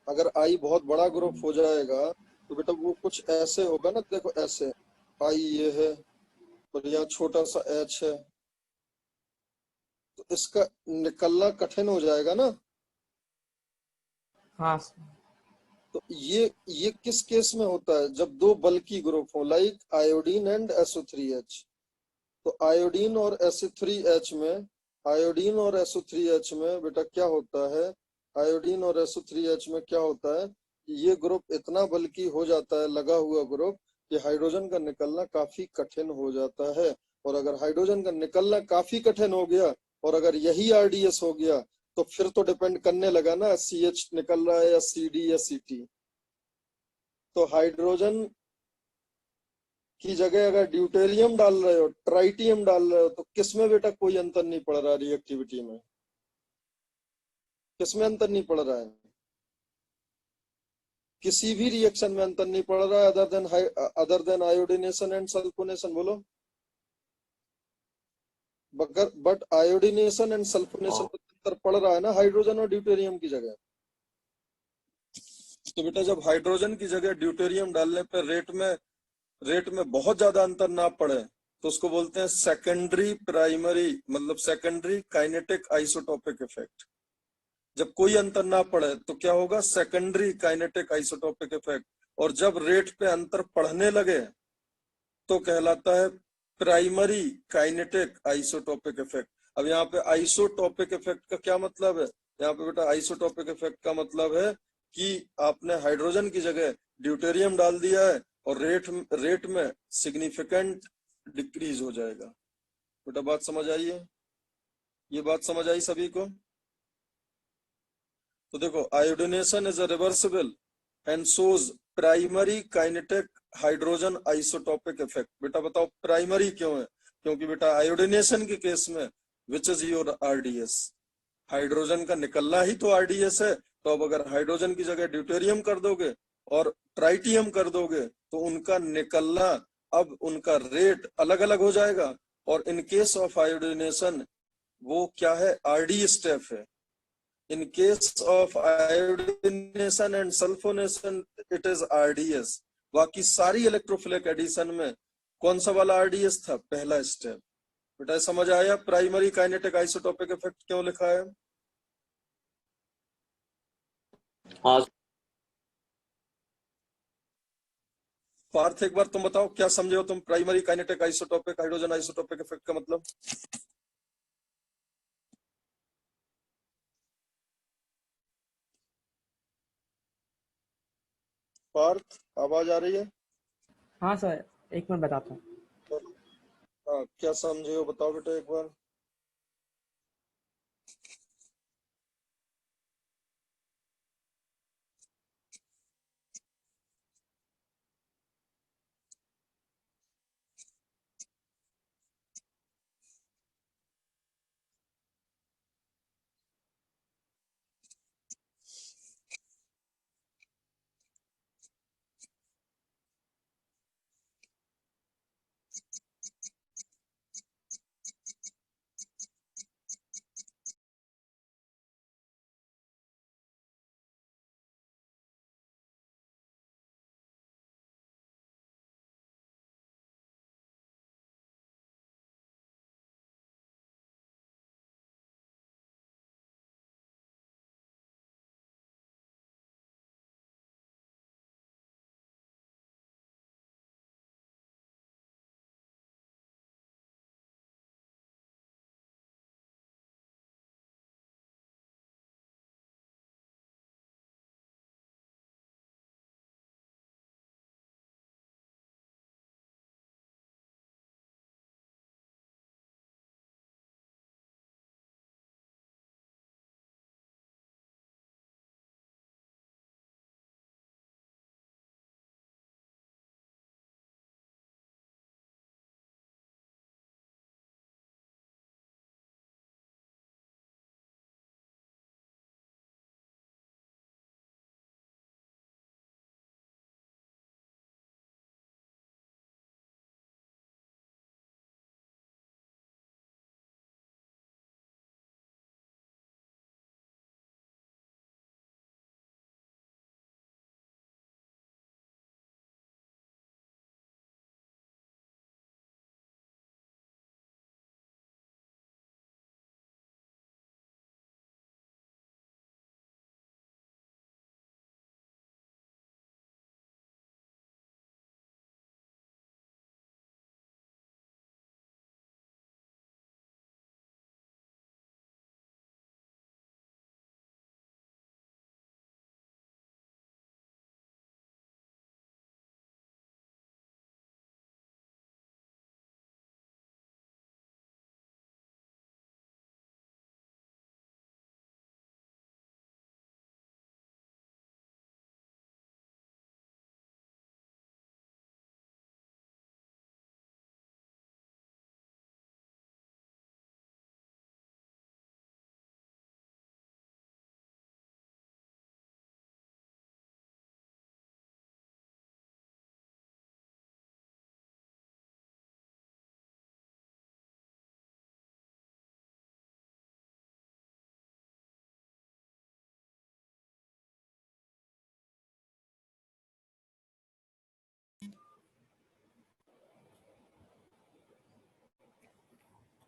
अगर I बहुत बड़ा ग्रुप हो जाएगा तो बेटा वो कुछ ऐसे होगा ना, देखो ऐसे I ये है और यहाँ छोटा सा H है, तो इसका निकलना कठिन हो जाएगा ना। हाँ. तो ये किस केस में होता है? जब दो बल्की ग्रुप हो, लाइक आयोडीन एंड SO3H। तो आयोडीन और SO3H में, आयोडीन और SO3H में बेटा क्या होता है? आयोडीन और SO3H में क्या होता है? ये ग्रुप इतना बल्की हो जाता है, लगा हुआ ग्रुप, कि हाइड्रोजन का निकलना काफी कठिन हो जाता है। और अगर हाइड्रोजन का निकलना काफी कठिन हो गया और अगर यही RDS हो गया, तो फिर तो डिपेंड करने लगा ना, CH निकल रहा है या CD या CT। तो हाइड्रोजन की जगह अगर ड्यूटेरियम डाल रहे हो, ट्राइटियम डाल रहे हो, तो किसमें बेटा कोई अंतर नहीं पड़ रहा रिएक्टिविटी में? किसमें अंतर नहीं पड़ रहा है? किसी भी रिएक्शन में अंतर नहीं पड़ रहा है other than iodination and sulphonation. बोलो। बट आयोडीनेशन एंड सल्फोनेशन में अंतर पड़ रहा है ना, हाइड्रोजन और ड्यूटेरियम की जगह। तो बेटा जब हाइड्रोजन की जगह ड्यूटेरियम डालने पर रेट में रेट में बहुत ज्यादा अंतर ना पड़े तो उसको बोलते हैं सेकेंडरी प्राइमरी, मतलब सेकेंडरी काइनेटिक आइसोटोपिक इफेक्ट। जब कोई अंतर ना पड़े तो क्या होगा, सेकेंडरी काइनेटिक आइसोटोपिक इफेक्ट। और जब रेट पे अंतर पढ़ने लगे तो कहलाता है प्राइमरी काइनेटिक आइसोटोपिक इफेक्ट। अब यहाँ पे आइसोटोपिक इफेक्ट का क्या मतलब है, यहाँ पे बेटा आइसोटोपिक इफेक्ट का मतलब है कि आपने हाइड्रोजन की जगह ड्यूटेरियम डाल दिया है और रेट में सिग्निफिकेंट डिक्रीज हो जाएगा। बेटा बात समझ आई है, ये बात समझ आई सभी को? तो देखो, iodination is a reversible and shows primary kinetic hydrogen isotopic effect. बेटा बताओ प्राइमरी क्यों है? क्योंकि बेटा आयोडीनेशन के केस में which is your RDS, hydrogen का निकलना ही तो आरडीएस है। तो अब अगर हाइड्रोजन की जगह ड्यूटेरियम कर दोगे और ट्राइटियम कर दोगे तो उनका निकलना, अब उनका रेट अलग अलग हो जाएगा। और इन केस ऑफ आयोडीनेशन वो क्या है, आरडी स्टेप है। In case of iodination and sulfonation, it is RDS। बाकी सारी इलेक्ट्रोफिलिक एडिशन में कौन सा वाला RDS था, पहला स्टेप। बेटा समझ आया प्राइमरी काइनेटिक आइसोटोपिक इफेक्ट क्यों लिखा है? हाँ पार्थ एक बार तुम बताओ क्या समझे हो तुम primary kinetic isotopic hydrogen isotopic effect का मतलब? पार्थ आवाज आ रही है? हाँ सर, एक मिनट बताता हूँ। हाँ क्या समझे हो बताओ बेटा एक बार।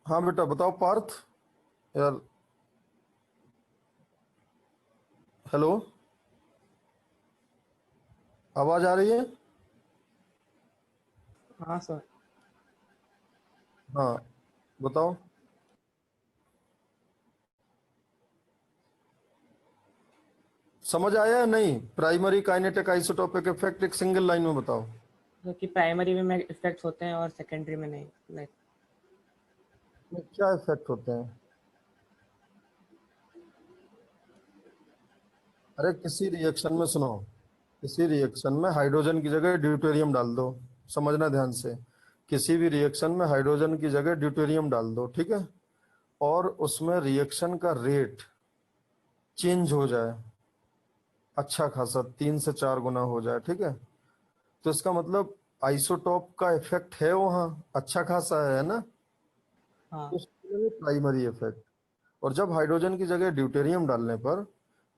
हाँ बेटा बताओ पार्थ यार। हेलो, आवाज आ रही है? हाँ सर। हाँ बताओ। समझ आया या नहीं? प्राइमरी काइनेटिक आइसोटोपिक इफेक्ट एक सिंगल लाइन में बताओ। क्योंकि प्राइमरी में इफेक्ट्स होते हैं और सेकेंडरी में नहीं, लाइक में क्या इफेक्ट होते हैं? अरे किसी रिएक्शन में सुनो, किसी रिएक्शन में हाइड्रोजन की जगह ड्यूटेरियम डाल दो। समझना ध्यान से, किसी भी रिएक्शन में हाइड्रोजन की जगह ड्यूटेरियम डाल दो, ठीक है, और उसमें रिएक्शन का रेट चेंज हो जाए, अच्छा खासा 3 से 4 गुना हो जाए, ठीक है, तो इसका मतलब आइसोटोप का इफेक्ट है वहां, अच्छा खासा है ना, हाँ। तो प्राइमरी इफेक्ट। और जब हाइड्रोजन की जगह ड्यूटेरियम डालने पर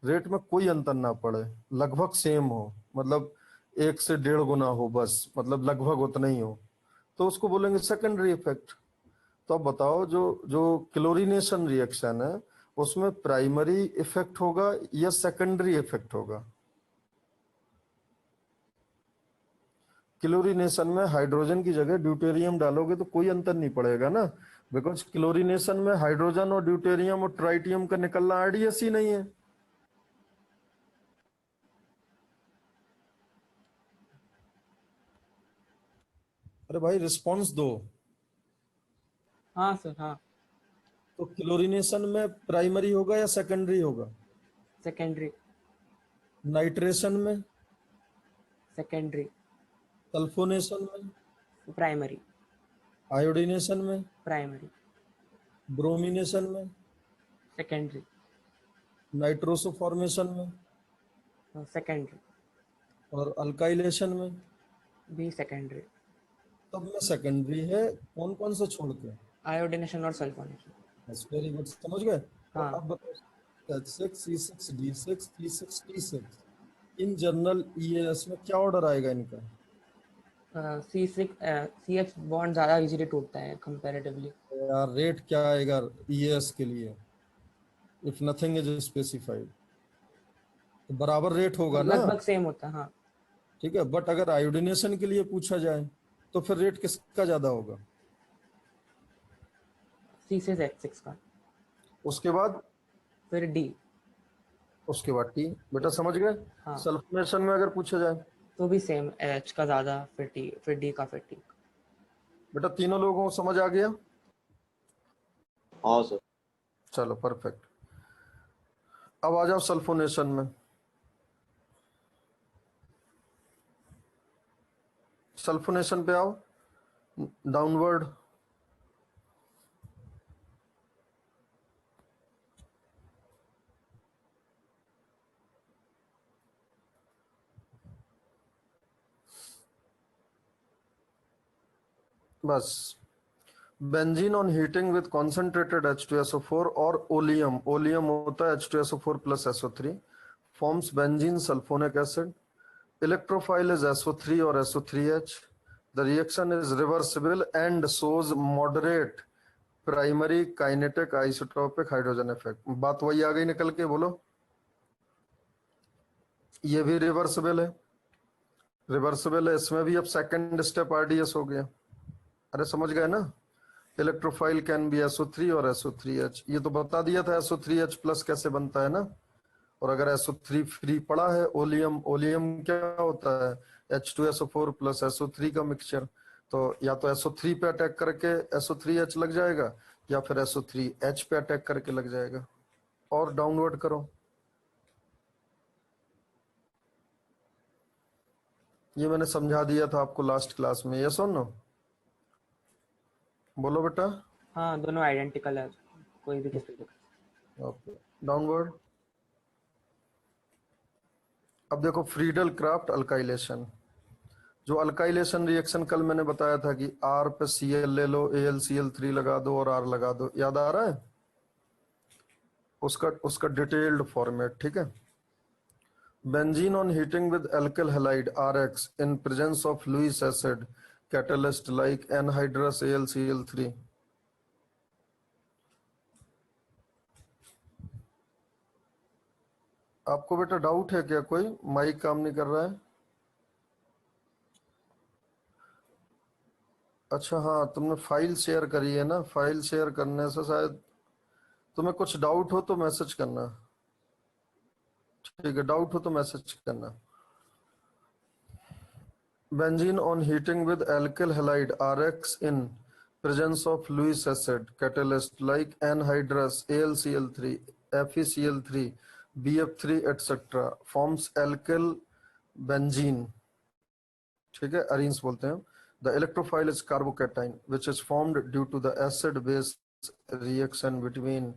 रेट में कोई अंतर ना पड़े, लगभग सेम हो, मतलब 1 से 1.5 गुना हो, बस मतलब लगभग उतना ही हो, तो उसको बोलेंगे सेकेंडरी इफेक्ट। तो अब बताओ, जो जो क्लोरीनेशन रिएक्शन है उसमें प्राइमरी इफेक्ट होगा या सेकेंडरी इफेक्ट होगा? क्लोरीनेशन में हाइड्रोजन की जगह ड्यूटेरियम डालोगे तो कोई अंतर नहीं पड़ेगा ना, बिकॉज क्लोरीनेशन में हाइड्रोजन और ड्यूटेरियम और ट्राइटियम का निकलना आरडीएस ही नहीं है। अरे भाई रिस्पॉन्स दो। हाँ सर। हाँ। तो क्लोरीनेशन में प्राइमरी होगा या सेकेंडरी होगा? सेकेंडरी। नाइट्रेशन में? सेकेंडरी। सल्फोनेशन में? प्राइमरी। आयोडीनेशन में? प्राइमरी। ब्रोमिनेशन में? सेकेंडरी। नाइट्रोसो फॉर्मेशन में? सेकेंडरी। और अल्काइलेशन में? भी सेकेंडरी। तब में सेकेंडरी है, कौन कौन से छोड़ के? आयोडीनेशन और सल्फोनेशन। बस वेरी गुड, समझ गए। और हाँ। अब बताओ H6 C6 D6 T6 T6 in general EAS में क्या ऑर्डर आएगा इनका? CH बॉन्ड ज़्यादा इजीली टूटता है कंपैरेटिवली। यार रेट क्या आएगा ईएएस के लिए? इफ नथिंग इज स्पेसिफाइड तो बराबर रेट होगा ना, लगभग सेम होता है। हाँ। ठीक है, बट अगर आयोडिनेशन के लिए पूछा जाए तो फिर रेट किसका ज्यादा होगा? C6H6 का। उसके बाद? फिर D। उसके बाद टी। बेटा समझ गए? हाँ। सल्फोनेशन में अगर पूछा जाए तो भी सेम, H का ज़्यादा, फिर T, फिर D का, फिर T। बेटा तीनों लोगों को समझ आ गया? हाँ सर। चलो परफेक्ट। अब आ जाओ सल्फोनेशन में। सल्फोनेशन पे आओ, डाउनवर्ड। बस benzene on heating with concentrated H2SO4 और ओलियम, ओलियम होता है H2SO4 plus SO3, forms benzene sulphonic acid. Electrophile is SO3 और SO3H। The reaction is reversible and shows moderate primary kinetic isotopic hydrogen effect. बात वही आ गई निकल के, बोलो। ये भी रिवर्सिबल है, रिवर्सिबल है, इसमें भी अब सेकंड स्टेप आरडीएस हो गया। अरे समझ गए ना? इलेक्ट्रोफाइल कैन बी SO3 और SO3H, ये तो बता दिया था SO3H प्लस कैसे बनता है ना। और अगर SO3 फ्री पड़ा है, ओलियम, ओलियम क्या होता है? H2SO4 प्लस SO3 का मिक्सचर, तो या तो SO3 पे अटैक करके SO3H लग जाएगा या फिर SO3H पे अटैक करके लग जाएगा। और डाउनवर्ड करो, ये मैंने समझा दिया था आपको लास्ट क्लास में, ये सुनो, बोलो बेटा। हाँ, दोनों आइडेंटिकल है, कोई भी किसी को। Okay, downward. अब देखो फ्रीडल क्राफ्ट अल्काइलेशन, जो अल्काइलेशन रिएक्शन कल मैंने बताया था कि R पे Cl ले लो, AlCl3 लगा दो और R लगा दो, याद आ रहा है? उसका उसका डिटेल्ड फॉर्मेट, ठीक है। Benzene on heating with alkyl halide RX in presence of Lewis acid catalyst like anhydrous AlCl3 आपको बेटा डाउट है क्या? कोई माइक काम नहीं कर रहा है? अच्छा हाँ, तुमने फाइल शेयर करी है ना, फाइल शेयर करने से शायद तुम्हें कुछ डाउट हो तो मैसेज करना। ठीक है, डाउट हो तो मैसेज करना। Benzene on heating with alkyl halide RX in presence of Lewis acid catalyst like anhydrous AlCl3, FeCl3, BF3 etc. forms alkyl benzene. ठीक है, अरीन्स बोलते हैं। The electrophile is carbocation which is formed due to the acid base reaction between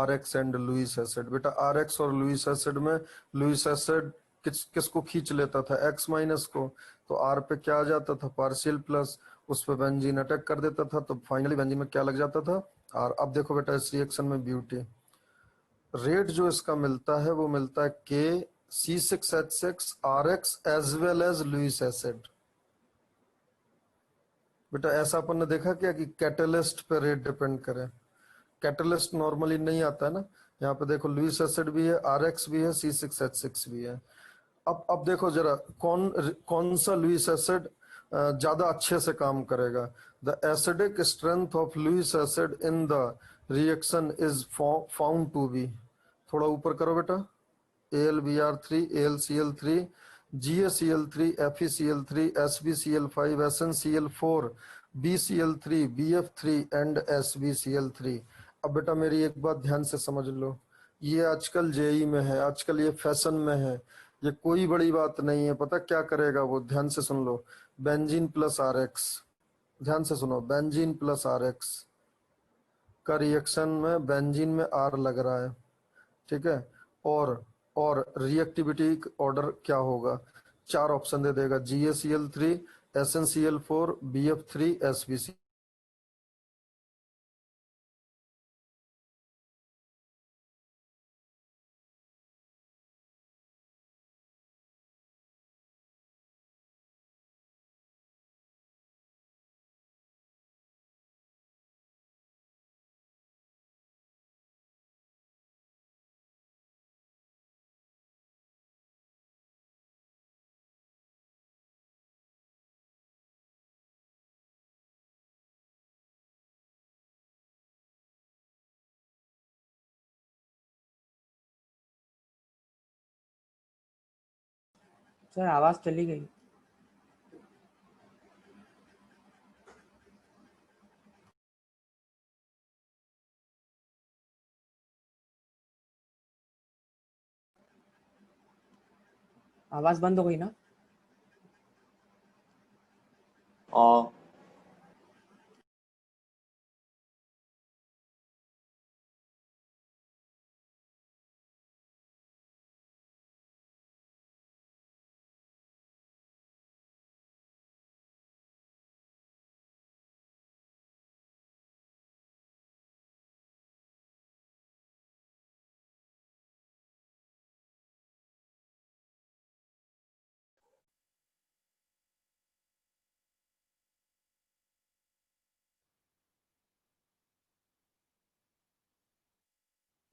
RX and Lewis acid। बेटा RX और Lewis acid में Lewis acid किसको खींच लेता था? X माइनस को। तो R पे क्या आ जाता था? Partial plus. उस पे बेंजीन अटैक कर देता था, तो फाइनली बेंजीन में क्या लग जाता था? R। अब देखो बेटा इस रिएक्शन में ब्यूटी, रेट जो इसका मिलता है वो मिलता है K(C6H6) RX as well as Lewis acid. बेटा ऐसा अपन ने देखा क्या कि कैटलिस्ट पे रेट डिपेंड करे? कैटलिस्ट नॉर्मली नहीं आता है ना। यहाँ पे देखो लुईस एसिड भी है, RX भी है, C6H6 भी है। अब देखो जरा कौन कौन सा लुईस एसिड ज्यादा अच्छे से काम करेगा। The acidic strength of Lewis acid in the reaction is found to be, थोड़ा ऊपर करो बेटा, AlBr3, AlCl3, GaCl3, FeCl3, SbCl5, SnCl4, BCl3, BF3 and SbCl3। अब बेटा मेरी एक बात ध्यान से समझ लो, ये आजकल जेई में है, आजकल ये फैशन में है, ये कोई बड़ी बात नहीं है। पता क्या करेगा वो? ध्यान से सुन लो, बेंजीन प्लस RX, ध्यान से सुनो, बेंजीन प्लस RX का रिएक्शन में बेंजीन में R लग रहा है, ठीक है। और रिएक्टिविटी ऑर्डर क्या होगा? 4 ऑप्शन दे देगा, GaCl3, SnCl4, BF3, SbC। Sir आवाज चली गई। आवाज बंद हो गई ना? हाँ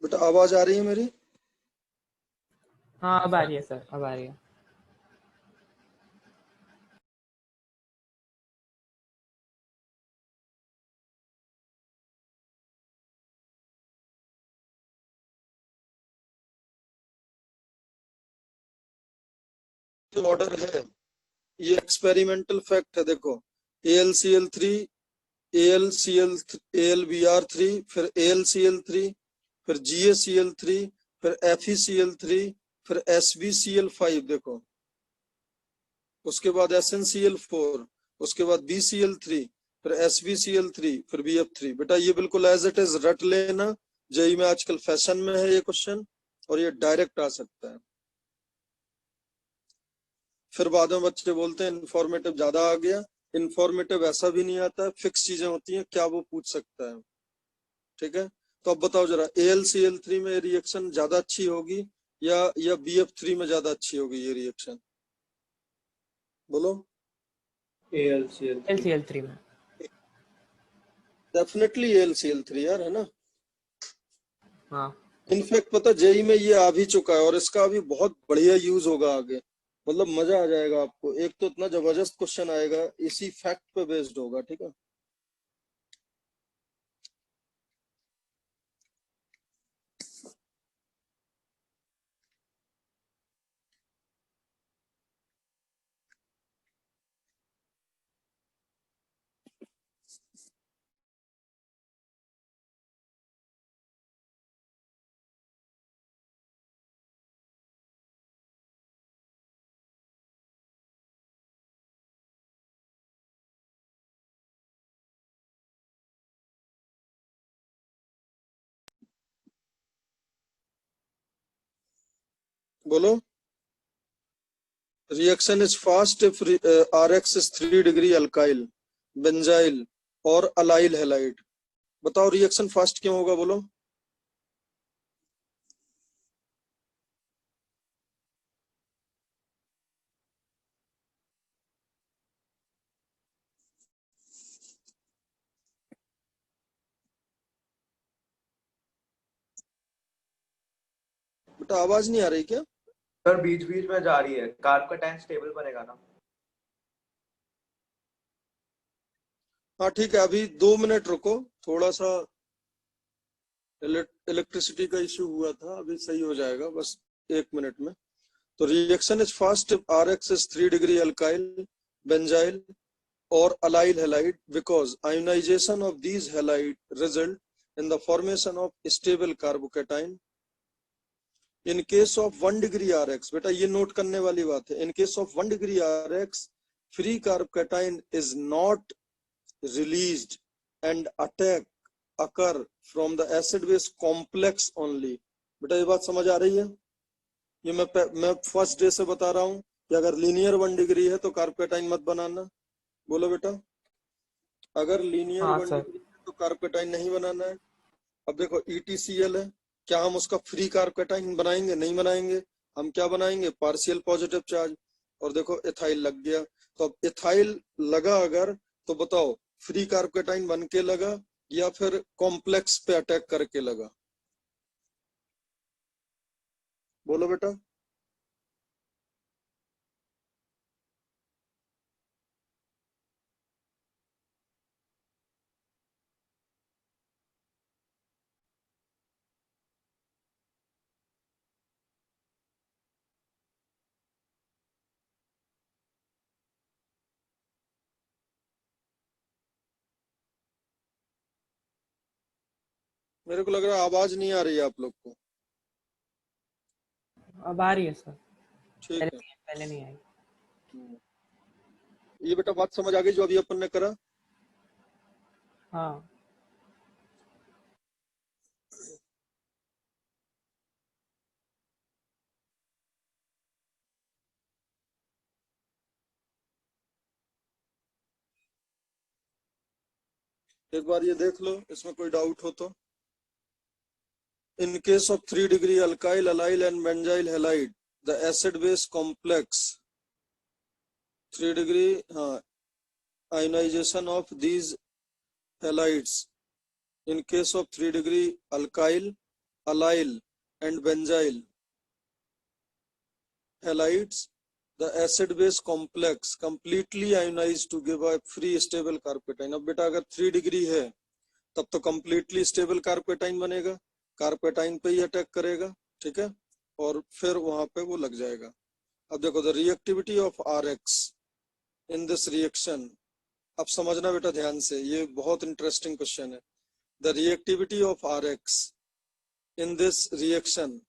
बेटा आवाज आ रही है मेरी? हाँ अब आ रही है सर, अब आ रही है। ऑर्डर है, ये एक्सपेरिमेंटल फैक्ट है। देखो AlCl3, AlCl, AlBr3, फिर AlCl3, फिर GaCl3, फिर FeCl3, फिर SbCl5, देखो उसके बाद SnCl4, उसके बाद BCl3, फिर SbCl3, फिर BF3। बेटा ये बिल्कुल एज इट इज रट लेना, जेई में आजकल फैशन में है ये क्वेश्चन, और ये डायरेक्ट आ सकता है। फिर बाद में बच्चे बोलते हैं इन्फॉर्मेटिव ज्यादा आ गया। इन्फॉर्मेटिव ऐसा भी नहीं आता है, फिक्स चीजें होती हैं, क्या वो पूछ सकता है। ठीक है, तो अब बताओ जरा, AlCl3 में रिएक्शन ज्यादा अच्छी होगी या BF3 में ज्यादा अच्छी होगी ये रिएक्शन? बोलो। AlCl3। LCl3 में। डेफिनेटली AlCl3 यार, है ना? हाँ इनफैक्ट पता जेई में ये आ भी चुका है और इसका अभी बहुत बढ़िया यूज होगा आगे, मतलब मजा आ जाएगा आपको। एक तो इतना जबरदस्त क्वेश्चन आएगा, इसी फैक्ट पे बेस्ड होगा, ठीक है। बोलो। Reaction is fast if RX is 3 degree alkyl, benzyl और अलाइल हैलाइड। बताओ रिएक्शन फास्ट क्यों होगा, बोलो। बेटा आवाज नहीं आ रही क्या? सर बीच बीच में जा रही है, कार्ब का टैंक स्टेबल बनेगा ना। हाँ ठीक है, अभी 2 मिनट रुको, थोड़ा सा इलेक्ट्रिसिटी का इश्यू हुआ था, अभी सही हो जाएगा बस 1 मिनट में। तो reaction is fast if RX is 3 degree alkyl, benzyl or allyl halide because ionization of these halide result in the formation of stable carbocation. In case of 1 degree RX, बेटा ये नोट करने वाली बात है, in case of 1 degree RX, free carbocation is not released and attack occur from the acid base complex only. बेटा ये बात समझ आ रही है? ये मैं फर्स्ट डे से बता रहा हूँ कि अगर लीनियर 1 डिग्री है तो कार्बोकेटाइन मत बनाना। बोलो बेटा, अगर लीनियर हाँ 1 सर। डिग्री है तो कार्बोकेटाइन नहीं बनाना है। अब देखो ETCl है, क्या हम उसका फ्री कार्बोकेटाइन बनाएंगे? नहीं बनाएंगे, हम क्या बनाएंगे? Partial positive charge. और देखो इथाइल लग गया, तो अब इथाइल लगा अगर, तो बताओ फ्री कार्बोकेटाइन बन के लगा या फिर कॉम्प्लेक्स पे अटैक करके लगा? बोलो बेटा। मेरे को लग रहा है आवाज नहीं आ रही है आप लोग को। अब आ रही है सर, ठीक है, पहले नहीं आई। ये बेटा बात समझ आ गई जो अभी अपन ने करा? हाँ एक बार ये देख लो, इसमें कोई डाउट हो तो। In case of 3 degree alkyl, allyl and benzyl halide, the acid base complex 3 degree ionization of these halides. In case of 3 degree alkyl, allyl and benzyl halides, the acid base complex completely ionized to give a free stable carbocation. अब बेटा अगर 3 degree है तब तो completely stable carbocation बनेगा, carbocation पे ही attack करेगा, ठीक है, और फिर वहां पे वो लग जाएगा। अब देखो the reactivity of RX in this reaction, अब समझना बेटा ध्यान से, ये बहुत इंटरेस्टिंग क्वेश्चन है। The reactivity of RX in this reaction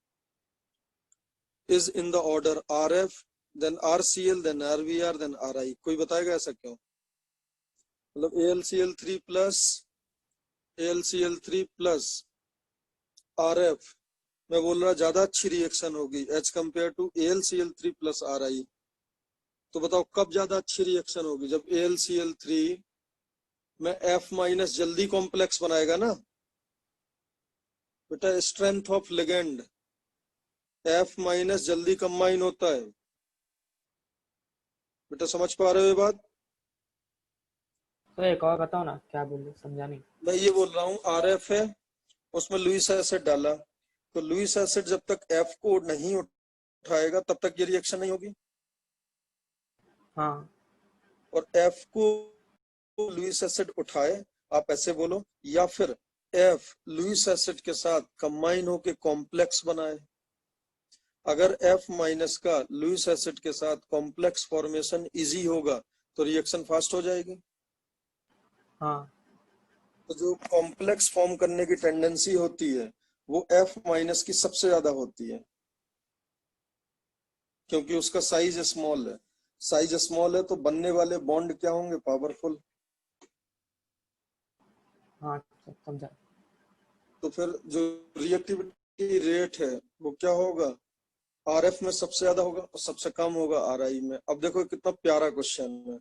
is in the order RF, then RCl, then RBr, then RI। कोई बताएगा ऐसा क्यों? मतलब AlCl3 प्लस RF, मैं बोल रहा ज्यादा अच्छी रिएक्शन होगी as compare to AlCl3 plus RI। तो बताओ कब ज्यादा अच्छी रिएक्शन होगी? जब AlCl3 में F माइनस जल्दी कॉम्प्लेक्स बनाएगा ना बेटा, strength of ligand F minus जल्दी कंबाइन होता है बेटा, समझ पा रहे हो ये बात? तो एक और बताओ ना, क्या बोल रहे, समझा नहीं। मैं ये बोल रहा हूँ RF है, उसमें लुईस एसिड डाला, तो लुईस एसिड जब तक F को नहीं उठाएगा तब तक ये रिएक्शन नहीं होगी, हाँ और F को लुईस एसिड उठाए, आप ऐसे बोलो, या फिर F लुईस एसिड के साथ कंबाइन होके कॉम्प्लेक्स बनाए। अगर F माइनस का लुईस एसिड के साथ कॉम्प्लेक्स फॉर्मेशन इजी होगा तो रिएक्शन फास्ट हो जाएगी। हाँ तो जो कॉम्प्लेक्स फॉर्म करने की टेंडेंसी होती है वो F माइनस की सबसे ज्यादा होती है, क्योंकि उसका साइज स्मॉल है। साइज स्मॉल है तो बनने वाले बॉन्ड क्या होंगे, पावरफुल। हाँ समझा। तो फिर जो रिएक्टिविटी रेट है वो क्या होगा, RF में सबसे ज्यादा होगा और सबसे कम होगा RI में। अब देखो कितना प्यारा क्वेश्चन है।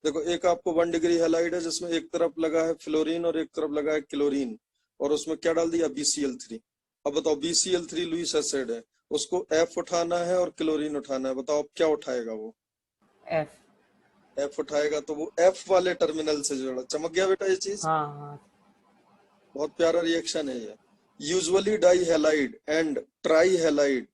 देखो एक आपको 1 डिग्री हैलाइड है जिसमें एक तरफ लगा है फ्लोरीन और एक तरफ लगा है क्लोरीन, और उसमें क्या डाल दिया, BCl3। अब बताओ BCl3 लुईस एसिड है, उसको F उठाना है और क्लोरीन उठाना है, बताओ अब क्या उठाएगा वो, एफ। F उठाएगा, तो वो F वाले टर्मिनल से जुड़ा। चमक गया बेटा ये चीज, हाँ हाँ बहुत प्यारा रिएक्शन है ये। Usually di halide and tri halide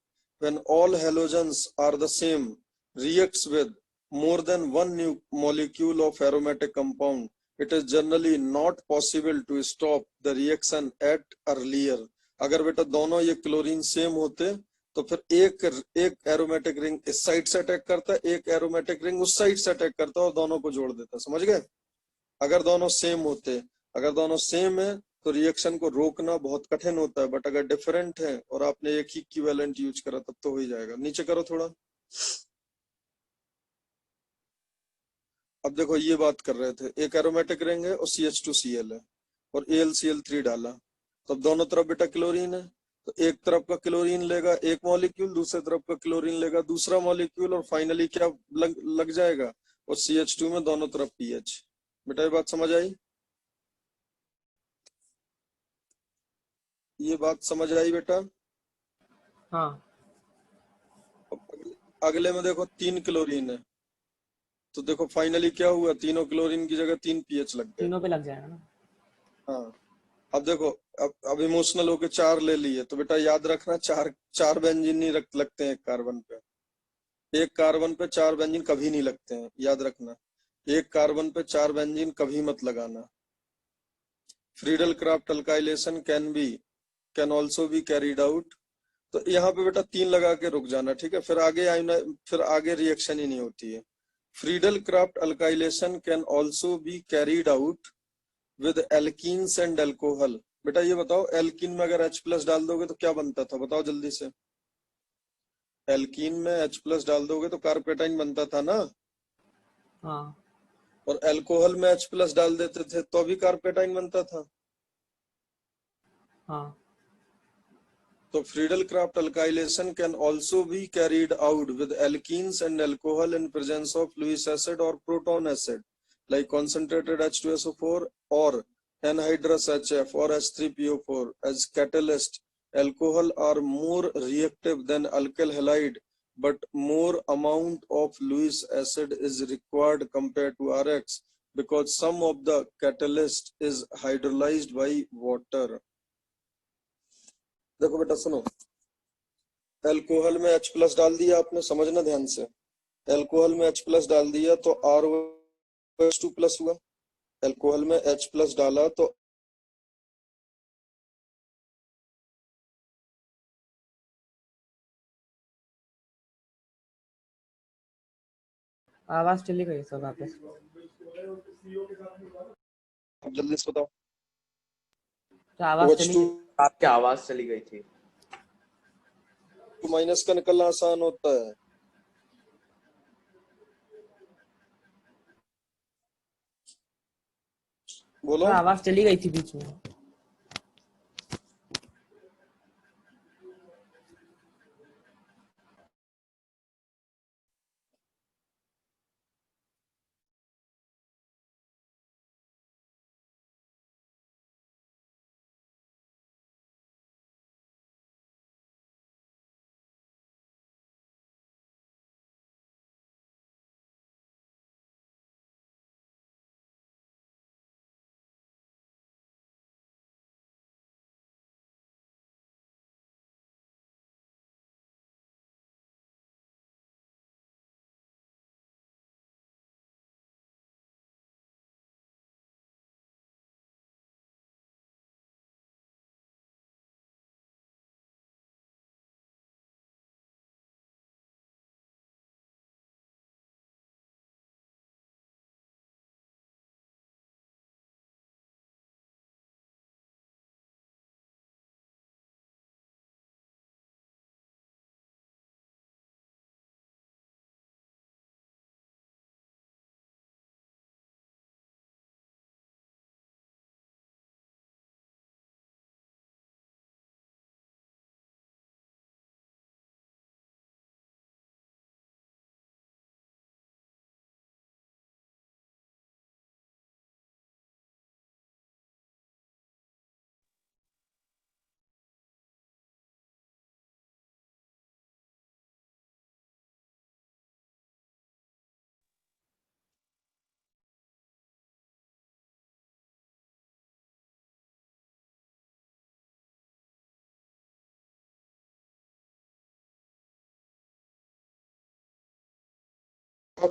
when all halogens are the same reacts with more than one new molecule of aromatic compound, it is generally not possible to stop the reaction at earlier। अगर बेटा दोनों ये chlorine same होते तो फिर एक aromatic ring इस side से अटैक करता, एक एरोमेटिक रिंग उस साइड से अटैक करता और दोनों को जोड़ देता। समझ गए, अगर दोनों सेम होते। अगर दोनों सेम है तो रिएक्शन को रोकना बहुत कठिन होता है, बट अगर डिफरेंट है और आपने एक ही इक्विवेलेंट यूज करा तब तो हो ही जाएगा। नीचे करो थोड़ा। अब देखो ये बात कर रहे थे, एक एरोमेटिक रिंग है और CH2Cl है और AlCl3 डाला, तब दोनों तरफ बेटा क्लोरीन है, तो एक तरफ का क्लोरीन लेगा एक मॉलिक्यूल, दूसरे तरफ का क्लोरीन लेगा दूसरा मॉलिक्यूल, और फाइनली क्या लग जाएगा, और CH2 में दोनों तरफ पीएच। बेटा ये बात समझ आई, ये बात समझ आई बेटा। हाँ। अब अगले में देखो 3 क्लोरीन है, तो देखो फाइनली क्या हुआ, तीनों क्लोरीन की जगह 3 पीएच लग गए। तीनों पे लग जाएगा ना। हाँ, अब देखो, अब इमोशनल होके 4 ले लिए, तो बेटा याद रखना, चार चार बेंजीन नहीं लगते हैं एक कार्बन पे। एक कार्बन पे 4 बेंजीन कभी नहीं लगते हैं, याद रखना। एक कार्बन पे 4 बेंजीन कभी मत लगाना। Friedel Crafts alkylation can also be carried out. तो यहाँ पे बेटा 3 लगा के रुक जाना, ठीक है, फिर आगे रिएक्शन ही नहीं होती है। Friedel Crafts alkylation can also be carried out with alkenes and alcohol. बेटा ये बताओ, एल्कीन में अगर H+ डाल दोगे तो क्या बनता था, बताओ जल्दी से। एल्कीन में H+ डाल दोगे तो कार्पेटाइन बनता था ना, हाँ और एल्कोहल में H+ डाल देते थे तो भी कार्पेटाइन बनता था। हाँ तो Friedel Crafts alkylation can also be carried out with alkenes and alcohol in presence of Lewis acid और proton acid like concentrated H2SO4 or anhydrous HF or H3PO4 as catalyst। Alcohol are more reactive than alkyl halide, but more amount of Lewis acid is required compared to RX because some of the catalyst is hydrolyzed by water। देखो बेटा सुनो, alcohol में H+ डाल दिया आपने, समझना ध्यान से। एल्कोहल में H+ डाल दिया तो ROH2+ हुआ, एल्कोहल में H+ डाला तो आवाज चली गई सब वापस। अब जल्दी से बताओ। तो आवाज चली OH2 गई। आपकी आवाज चली गई थी। माइनस का निकलना आसान होता है। तो बोलो। आवाज चली गई थी बीच में।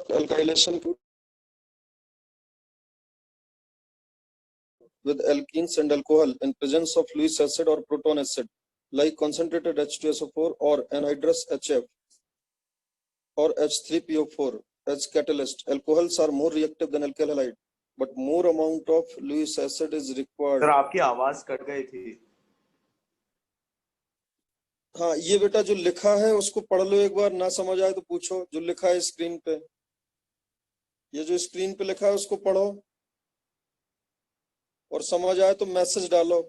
alkylation with alkenes and alcohol in presence of Lewis acid or proton acid, like concentrated H2SO4 or anhydrous HF or H3PO4 as catalyst. Alcohols are more reactive than alkyl halide, but more amount of Lewis acid is required. Sir आपकी आवाज cut गई थी। हाँ, ये बेटा जो लिखा है उसको पढ़ लो एक बार, ना समझ आए तो पूछो। जो लिखा है स्क्रीन पे, ये जो स्क्रीन पे लिखा है उसको पढ़ो और समझ आए तो मैसेज डालो।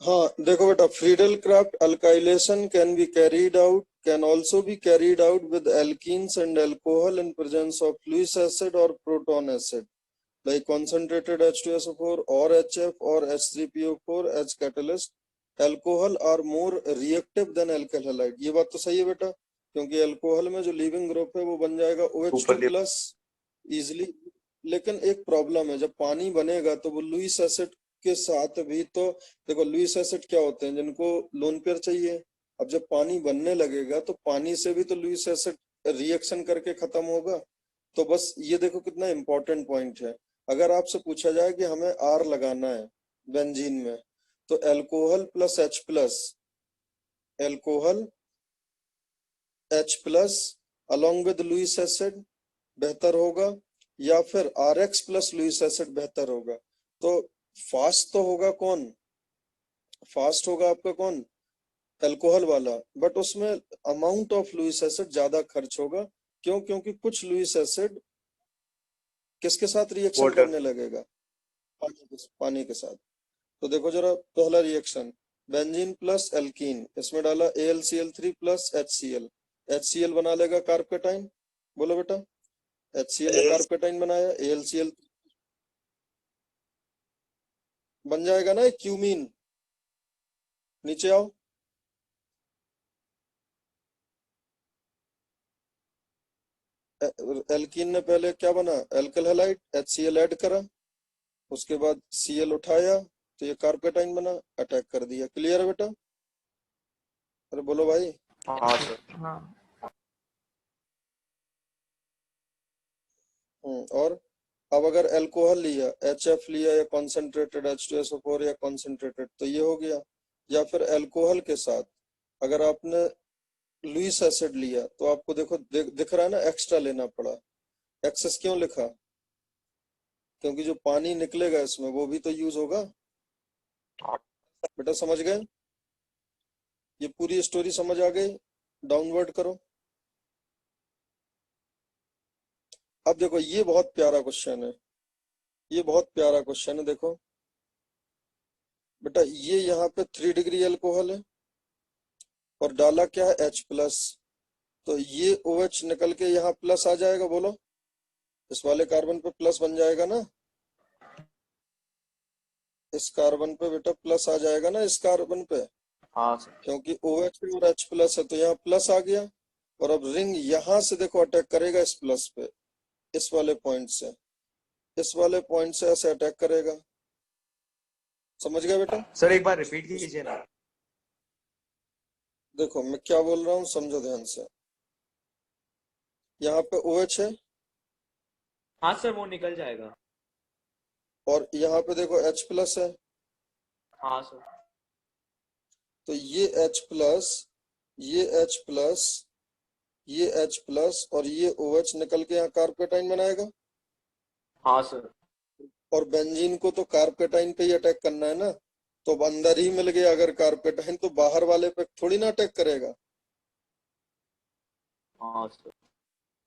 हाँ देखो बेटा, Friedel craft alkylation can also be carried out with alkenes and alcohol in presence of Lewis acid or proton acid, like concentrated H2SO4 or HF or H3PO4 as catalyst. Alcohol are more reactive than alkyl halide. ये बात तो सही है बेटा, क्योंकि alcohol में जो leaving group है वो बन जाएगा OH2 प्लस इजिली। लेकिन एक प्रॉब्लम है, जब पानी बनेगा तो वो लुईस एसिड के साथ भी, तो देखो लुईस एसिड क्या होते हैं जिनको लोन पेयर चाहिए। अब जब पानी बनने लगेगा तो पानी से भी तो लुईस एसिड रिएक्शन करके खत्म होगा। तो बस ये देखो कितना इंपॉर्टेंट पॉइंट है। अगर आपसे पूछा जाए कि हमें आर लगाना है बेंजीन में, तो alcohol plus H plus, alcohol H plus along with Lewis acid बेहतर होगा, या फिर RX प्लस लुईस एसिड बेहतर होगा। तो फास्ट तो होगा कौन? फास्ट होगा आपका कौन? अल्कोहल वाला, बट उसमें अमाउंट ऑफ लुईस एसिड ज्यादा खर्च होगा। क्यों? क्योंकि कुछ लुईस एसिड किसके साथ रिएक्शन करने लगेगा? पानी के साथ। तो देखो जरा पहला रिएक्शन, बेंजीन प्लस एल्कीन, इसमें डाला AlCl3 प्लस HCl, HCl बना लेगा कार्बकेटाइन। बोलो बेटा, HCl ने कार्बकेटाइन बनाया, AlCl बन जाएगा ना क्यूमीन। नीचे आओ, एल्कीन ने पहले क्या बना? एल्किल हैलाइड, HCl ऐड करा, उसके बाद Cl उठाया तो ये कार्बकेटाइन बना, अटैक कर दिया। क्लियर है बेटा? अरे बोलो भाई। हाँ सर। हाँ और अब अगर अल्कोहल लिया, HF लिया या कॉन्सेंट्रेटेड H2SO4 या कॉन्सेंट्रेटेड, तो ये हो गया। या फिर अल्कोहल के साथ अगर आपने लुईस एसिड लिया तो आपको देखो दिख रहा है ना, एक्स्ट्रा लेना पड़ा। एक्सेस क्यों लिखा? क्योंकि जो पानी निकलेगा इसमें वो भी तो यूज होगा। बेटा समझ गए? ये पूरी स्टोरी समझ आ गई? डाउनवर्ड करो। अब देखो ये बहुत प्यारा क्वेश्चन है, ये बहुत प्यारा क्वेश्चन है। देखो बेटा, ये यहाँ पे 3 डिग्री अल्कोहल है और डाला क्या है H+, तो ये OH निकल के यहाँ प्लस आ जाएगा। बोलो, इस वाले कार्बन पे प्लस बन जाएगा ना, इस कार्बन पे बेटा प्लस आ जाएगा ना, इस कार्बन पे, हाँ सर। क्योंकि OH और H+ है तो यहाँ प्लस आ गया। और अब रिंग यहाँ से देखो अटैक करेगा इस प्लस पे, इस वाले पॉइंट से, इस वाले पॉइंट से ऐसे अटैक करेगा। समझ गए बेटा? सर एक बार रिपीट कीजिए ना। देखो मैं क्या बोल रहा हूँ, समझो ध्यान से। यहाँ पे OH है हाँ सर, वो निकल जाएगा। और यहाँ पे देखो H+ है, हाँ सर। तो ये H+, ये H+, ये H+ और ये OH निकल के यहाँ कार्बोकेटाइन बनाएगा। हाँ सर। और बेंजीन को तो कार्बोकेटाइन पे ही अटैक करना है ना, तो अब अंदर ही मिल गया अगर कार्बोकेटाइन, तो बाहर वाले पे थोड़ी ना अटैक करेगा। हाँ सर।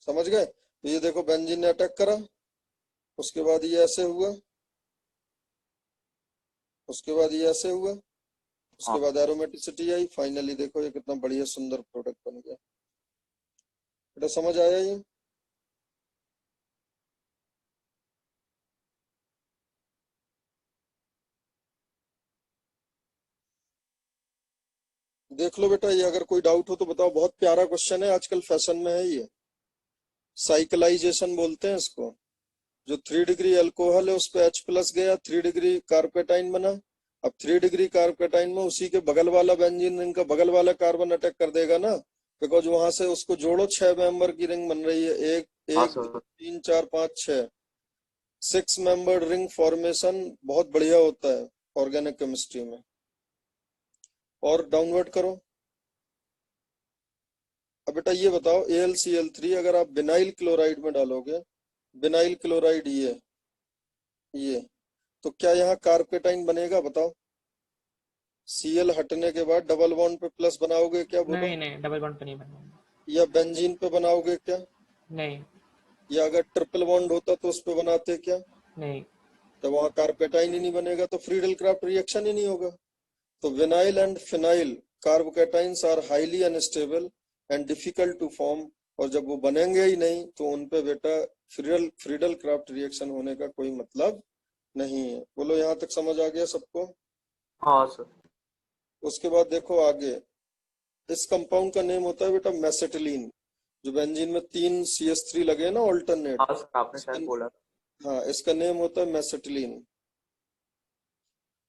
समझ गए? तो ये देखो बेंजीन ने अटैक करा, उसके बाद ये ऐसे हुआ, उसके बाद ये ऐसे हुआ, उसके हाँ बाद एरोमेटिसिटी आई, फाइनली देखो ये कितना बढ़िया सुंदर प्रोडक्ट बन गया। बेटा समझ आया ये? देख लो बेटा, ये अगर कोई डाउट हो तो बताओ। बहुत प्यारा क्वेश्चन है, आजकल फैशन में है ये। साइक्लाइजेशन बोलते हैं इसको। जो 3 डिग्री अल्कोहल है उस पे H+ गया, 3 डिग्री कार्बोकेटाइन बना। अब 3 डिग्री कार्बोकेटाइन में उसी के बगल वाला बेंजीन रिंग का बगल वाला कार्बन अटैक कर देगा ना, बिकॉज वहां से उसको जोड़ो, 6 मेंबर की रिंग बन रही है। एक हाँ एक दो सर। तीन चार पाँच छह, 6 मेंबर्ड रिंग फॉर्मेशन बहुत बढ़िया होता है ऑर्गेनिक केमिस्ट्री में। और डाउनवर्ड करो। अब बेटा ये बताओ, AlCl3 अगर आप विनाइल क्लोराइड में डालोगे, विनाइल क्लोराइड ये तो क्या यहाँ कार्बोकेटाइन बनेगा? बताओ। Cl हटने के बाद डबल बॉन्ड पे प्लस बनाओगे क्या? बोलो। नहीं नहीं, डबल बॉन्ड पे नहीं बनना। या बेंजीन पे बनाओगे क्या? नहीं या अगर ट्रिपल बॉन्ड होता तो उस पे बनाते क्या? नहीं। तो वहां कार्बोकेटाइन ही नहीं बनेगा, तो फ्रीडल क्राफ्ट रिएक्शन ही नहीं होगा। तो vinyl and phenyl carbocations are highly unstable and difficult to form, और जब वो बनेंगे ही नहीं तो उनपे बेटा फ्रीडल क्राफ्ट रिएक्शन होने का कोई मतलब नहीं है। बोलो, यहाँ तक समझ आ गया सबको? हाँ सर। उसके बाद देखो आगे, इस कंपाउंड का नेम होता है बेटा मेसेटिलीन। जो बेंजीन में 3 CH3 लगे हैं ना ऑल्टरनेट, हाँ सर, आपने शायद बोला था। हाँ इसका नेम होता है मेसेटिलीन।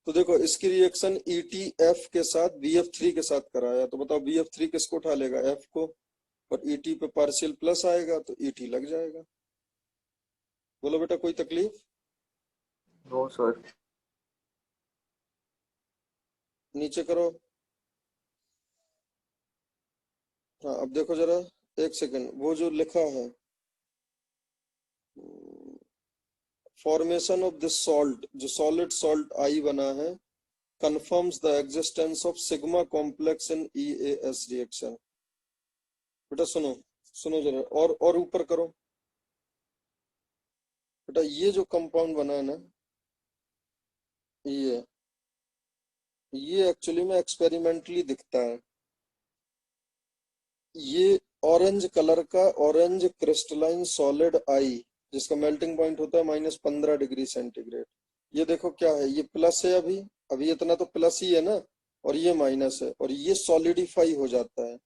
तो देखो इसकी रिएक्शन ETF के साथ BF3 के साथ कराया, तो बताओ BF3 किसको उठा लेगा? F को। और ET पे पार्शियल प्लस आएगा तो ET लग जाएगा। बोलो बेटा, कोई तकलीफ? No sir. नीचे करो। हाँ अब देखो जरा, एक सेकंड, वो जो लिखा है फॉर्मेशन ऑफ दिस सॉल्ट, जो सॉलिड सॉल्ट I बना है, confirms the existence of sigma complex in EAS reaction। बेटा सुनो, सुनो जरा, और ऊपर करो। बेटा ये जो कंपाउंड बना है ना, ये एक्चुअली में एक्सपेरिमेंटली दिखता है। ये ऑरेंज कलर का ऑरेंज क्रिस्टलाइन सॉलिड आई, जिसका मेल्टिंग पॉइंट होता है -15 डिग्री सेंटीग्रेड। ये देखो क्या है, ये प्लस है, अभी अभी इतना तो प्लस ही है ना, और ये माइनस है, और ये सॉलिडिफाई हो जाता है।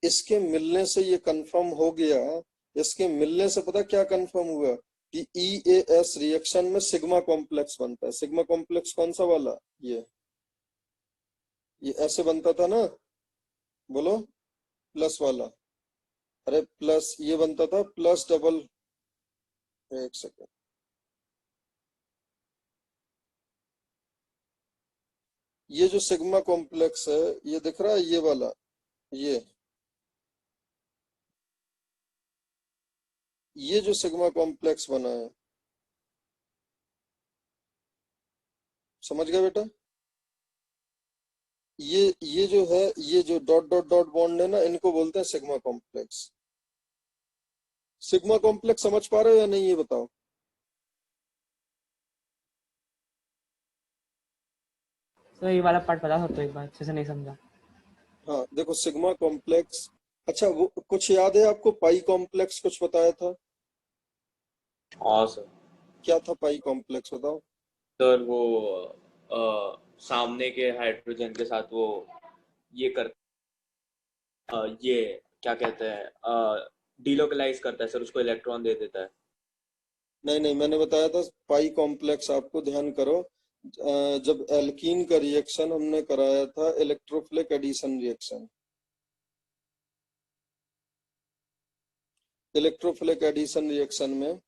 इसके मिलने से ये कंफर्म हो गया। इसके मिलने से पता क्या कंफर्म हुआ? कि EAS रिएक्शन में सिग्मा कॉम्प्लेक्स बनता है। सिग्मा कॉम्प्लेक्स कौन सा वाला? ये ऐसे बनता था ना, बोलो, प्लस वाला। अरे प्लस ये बनता था प्लस डबल, एक सेकेंड, ये जो सिग्मा कॉम्प्लेक्स है, ये दिख रहा है ये वाला, ये जो सिग्मा कॉम्प्लेक्स बना है, समझ गए बेटा? ये जो है, ये जो डॉट डॉट डॉट बॉन्ड है ना, इनको बोलते हैं सिग्मा कॉम्प्लेक्स। सिग्मा कॉम्प्लेक्स समझ पा रहे हो या नहीं, ये बताओ। सर ये वाला पार्ट बता सकते हो एक बार, अच्छे से नहीं समझा। हाँ देखो, सिग्मा कॉम्प्लेक्स, अच्छा वो कुछ याद है आपको? पाई कॉम्प्लेक्स कुछ बताया था, हाँ सर। क्या था पाई कॉम्प्लेक्स, बताओ। सर वो सामने के हाइड्रोजन के साथ वो ये कर ये क्या कहते हैं, डिलोकलाइज करता है सर, उसको इलेक्ट्रॉन दे देता है। नहीं नहीं, मैंने बताया था पाई कॉम्प्लेक्स, आपको ध्यान करो। जब एल्कीन का रिएक्शन हमने कराया था, electrophilic addition reaction, electrophilic addition reaction में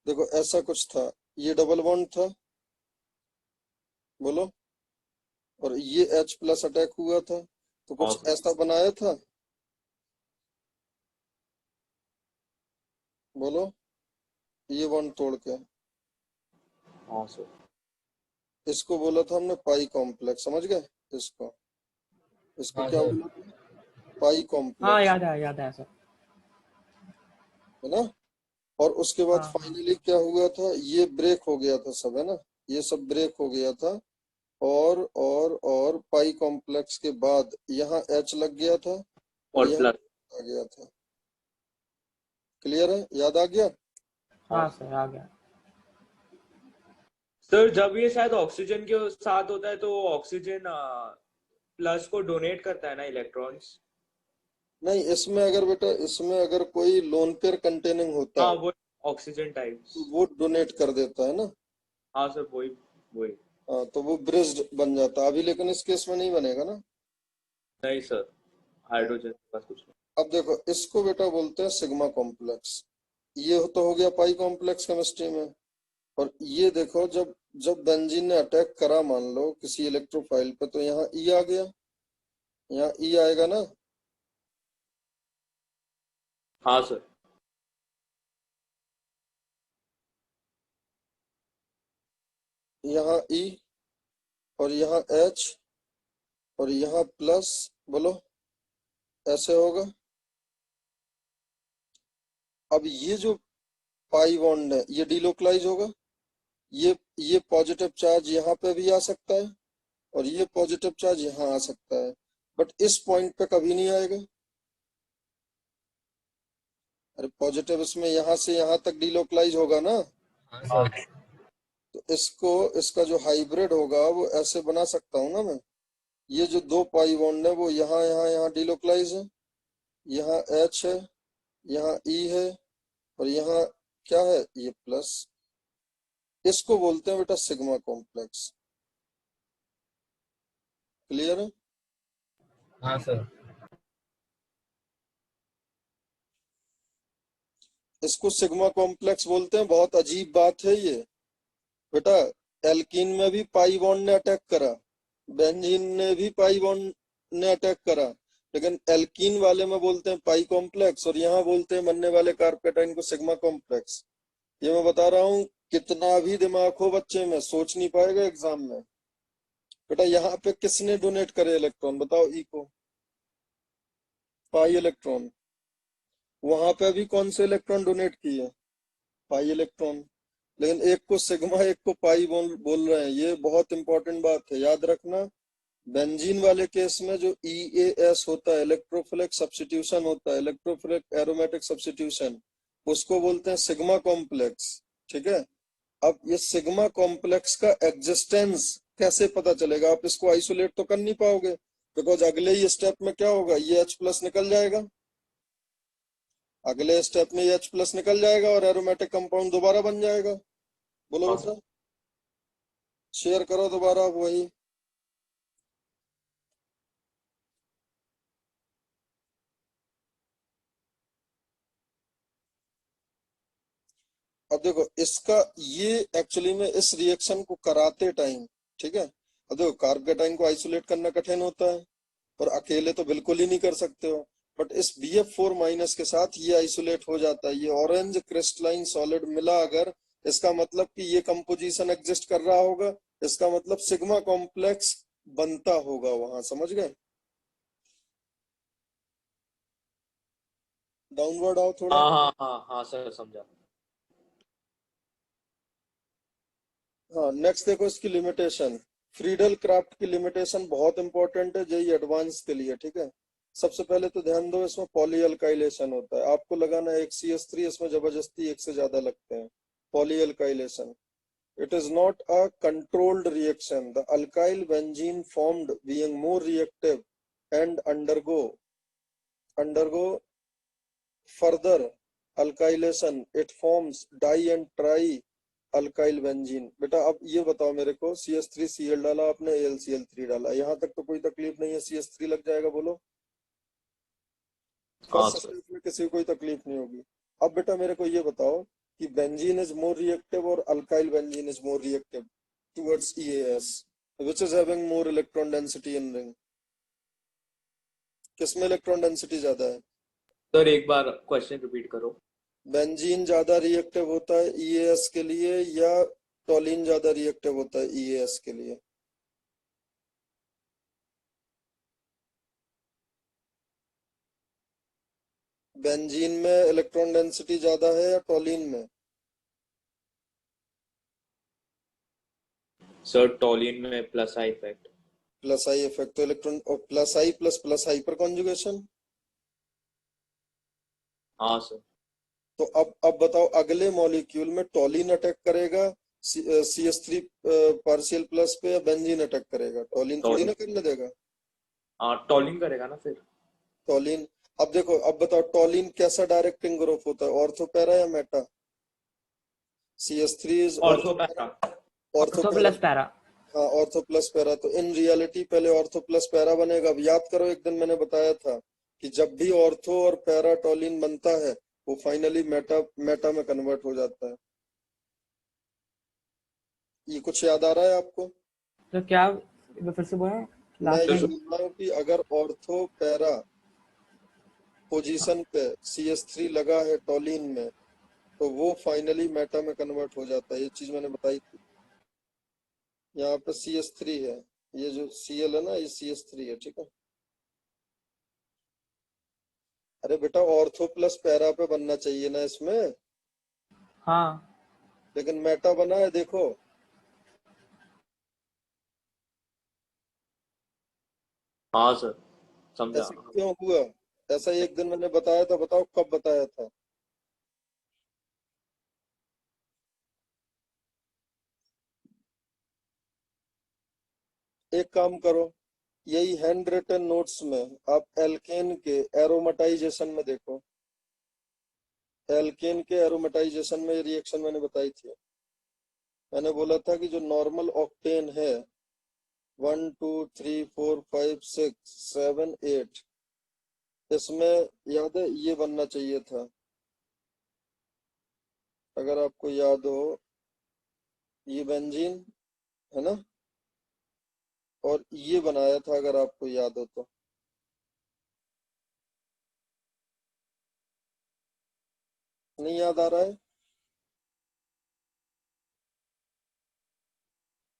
देखो ऐसा कुछ था, ये डबल बॉन्ड था, बोलो, और ये H प्लस अटैक हुआ था, तो हाँ कुछ सर। ऐसा बनाया था, बोलो, ये बॉन्ड तोड़ के। हाँ सर। इसको बोला था हमने पाई कॉम्प्लेक्स, समझ गए? इसको इसको हाँ क्या सर। बोला था? पाई हाँ कॉम्प्लेक्स, याद है सर। है ना? और उसके बाद हाँ हाँ। फाइनली क्या हुआ था, ये ब्रेक हो गया था सब, है ना, ये सब ब्रेक हो गया था। और पाई कॉम्प्लेक्स के बाद यहाँ H लग गया था, और और यहाँ प्लस। आ गया था। क्लियर है, याद आ गया? हाँ हाँ सर। सर आ गया। सर जब ये शायद ऑक्सीजन के साथ होता है तो ऑक्सीजन प्लस को डोनेट करता है ना इलेक्ट्रॉन्स। नहीं, इसमें अगर बेटा, इसमें अगर कोई लोन पेयर कंटेनिंग होता हाँ है वो ऑक्सीजन टाइप्स। तो वो डोनेट कर देता है ना। हाँ सर वही वही। हाँ, तो वो ब्रिज्ड बन जाता है अभी, लेकिन इस केस में नहीं बनेगा ना। नहीं सर, हाँ। हाइड्रोजन के पास कुछ नहीं। अब देखो, इसको बेटा बोलते हैं सिग्मा कॉम्प्लेक्स। ये तो हो गया पाई कॉम्प्लेक्स केमिस्ट्री में। और ये देखो, जब जब बेंजीन ने अटैक करा मान लो किसी इलेक्ट्रोफाइल पे, तो यहाँ ई आ गया, यहाँ ई आएगा ना, हाँ सर। यहाँ ई, और यहाँ एच, और यहाँ प्लस, बोलो, ऐसे होगा। अब ये जो पाई बॉन्ड है, ये डिलोकलाइज होगा, ये पॉजिटिव चार्ज यहाँ पे भी आ सकता है, और ये पॉजिटिव चार्ज यहाँ आ सकता है, बट इस पॉइंट पे कभी नहीं आएगा। अरे पॉजिटिव इसमें यहाँ से यहाँ तक डिलोकलाइज होगा ना, हाँ सर। तो इसको, इसका जो हाइब्रिड होगा वो ऐसे बना सकता हूँ ना मैं। ये जो दो पाई बॉन्ड है वो यहाँ यहाँ यहाँ डिलोकलाइज है, यहाँ H है, यहाँ E है, और यहाँ क्या है, ये प्लस। इसको बोलते हैं बेटा सिग्मा कॉम्प्लेक्स। क्लियर है? हाँ सर। इसको सिग्मा कॉम्प्लेक्स बोलते हैं। बहुत अजीब बात है ये बेटा, एल्कीन में भी पाई बॉन्ड ने अटैक करा, बेंजीन ने भी पाई बॉन्ड ने अटैक करा, लेकिन एल्कीन वाले में बोलते हैं पाई कॉम्प्लेक्स, और यहाँ बोलते हैं बनने वाले कार्पेटाइन को सिग्मा कॉम्प्लेक्स। ये मैं बता रहा हूँ, कितना भी दिमाग हो बच्चे में, सोच नहीं पाएगा एग्जाम में। बेटा यहाँ पे किसने डोनेट करे इलेक्ट्रॉन, बताओ, ई को, पाई इलेक्ट्रॉन। वहां पे भी कौन से इलेक्ट्रॉन डोनेट किए, पाई इलेक्ट्रॉन। लेकिन एक को सिग्मा, एक को पाई बोल रहे हैं, ये बहुत इंपॉर्टेंट बात है, याद रखना। बेंजीन वाले केस में जो EAS होता है, इलेक्ट्रोफिलिक सब्स्टिट्यूशन होता है, इलेक्ट्रोफिलिक एरोमेटिक सब्स्टिट्यूशन, उसको बोलते हैं सिग्मा कॉम्प्लेक्स। ठीक है? अब ये सिग्मा कॉम्प्लेक्स का एग्जिस्टेंस कैसे पता चलेगा, आप इसको आइसोलेट तो कर नहीं पाओगे, बिकॉज अगले ही स्टेप में क्या होगा, ये H प्लस निकल जाएगा, अगले स्टेप में ये H प्लस निकल जाएगा, और एरोमेटिक कंपाउंड दोबारा बन जाएगा। बोलो हाँ बेटा, सर। शेयर करो दोबारा वही। अब देखो इसका, ये एक्चुअली में इस रिएक्शन को कराते टाइम, ठीक है, अब देखो कार्बेटाइन को आइसोलेट करना कठिन होता है, और अकेले तो बिल्कुल ही नहीं कर सकते हो, बट इस BF4 माइनस के साथ ये आइसोलेट हो जाता है। ये ऑरेंज क्रिस्टलाइन सॉलिड मिला अगर, इसका मतलब कि ये कंपोजिशन एग्जिस्ट कर रहा होगा, इसका मतलब सिग्मा कॉम्प्लेक्स बनता होगा वहां, समझ गए? डाउनवर्ड आओ थोड़ा। हाँ हाँ हाँ हाँ सर, समझा। हाँ, नेक्स्ट देखो इसकी लिमिटेशन। फ्रीडल क्राफ्ट की लिमिटेशन बहुत इंपॉर्टेंट है जेई एडवांस के लिए, ठीक है। सबसे पहले तो ध्यान दो, इसमें पॉली अल्काइलेशन होता है, आपको लगाना है एक CH3, इसमें जबरदस्ती एक से ज्यादा लगते हैं। Poly alkylation, it is not a controlled reaction. The alkyl benzene formed being more reactive and undergo further alkylation, it forms di and tri alkyl benzene. बेटा अब ये बताओ मेरे को, CH3Cl डाला आपने, AlCl3 डाला, यहाँ तक तो कोई तकलीफ नहीं है, CH3 लग जाएगा, बोलो। हाँ फर्स्ट सर। स्टेप में किसी को कोई तकलीफ नहीं होगी। अब बेटा मेरे को ये बताओ कि बेंजीन इज मोर रिएक्टिव और alkyl benzene is more reactive towards EAS, which is having more electron density in ring? किसमें इलेक्ट्रॉन डेंसिटी ज्यादा है? सर एक बार क्वेश्चन रिपीट करो। बेंजीन ज्यादा रिएक्टिव होता है EAS के लिए या टोलिन ज्यादा रिएक्टिव होता है EAS के लिए? बेंजीन में इलेक्ट्रॉन डेंसिटी ज्यादा है या टोलिन में? सर टॉलिन में plus I effect. Plus I effect, तो इलेक्ट्रॉन और प्लस आई पर कॉन्जुगेशन। हाँ सर। तो अब बताओ, अगले मॉलिक्यूल में टोलिन अटैक करेगा CH3 पार्शियल प्लस पे, या बेंजीन अटैक करेगा? टोलिन थोड़ी ना टॉलिन। करने देगा। हाँ टॉलिन करेगा ना फिर। टोलिन, अब देखो, अब बताओ टोलिन कैसा डायरेक्टिंग ग्रुप होता है, ऑर्थो पैरा या Meta? CH3 is ortho ortho para. Para. Ortho ortho para, plus para. हाँ ऑर्थो प्लस पैरा। तो इन रियलिटी पहले ऑर्थो प्लस पैरा बनेगा। अब याद करो, एक दिन मैंने बताया था कि जब भी ऑर्थो और पैरा टोलिन बनता है वो फाइनली मेटा मेटा में कन्वर्ट हो जाता है। ये कुछ याद आ रहा है आपको? तो क्या, एक बार फिर से बोलो मैं लास्ट ये लाइन। बोल रहा हूँ कि अगर ऑर्थो पैरा पोजीशन पे CH3 लगा है टोलिन में, तो वो फाइनली मेटा में कन्वर्ट हो जाता है। ये चीज मैंने बताई थी। यहाँ पे CH3 है, ये जो Cl है ना, ये CH3 है, ठीक है। अरे बेटा ऑर्थो प्लस पैरा पे बनना चाहिए ना इसमें, हाँ लेकिन मेटा बना है, देखो। हाँ सर, समझा। ऐसा क्यों हुआ? ऐसा एक दिन मैंने बताया था, बताओ कब बताया था? एक काम करो, यही हैंड रिटन नोट्स में आप एल्केन के एरोमेटाइजेशन में देखो। एल्केन के एरोमेटाइजेशन में ये रिएक्शन मैंने बताई थी। मैंने बोला था कि जो नॉर्मल ऑक्टेन है, 1 2 3 4 5 6 7 8, इसमें याद है ये बनना चाहिए था, अगर आपको याद हो, ये बेंजीन है ना, और ये बनाया था अगर आपको याद हो तो। नहीं याद आ रहा है?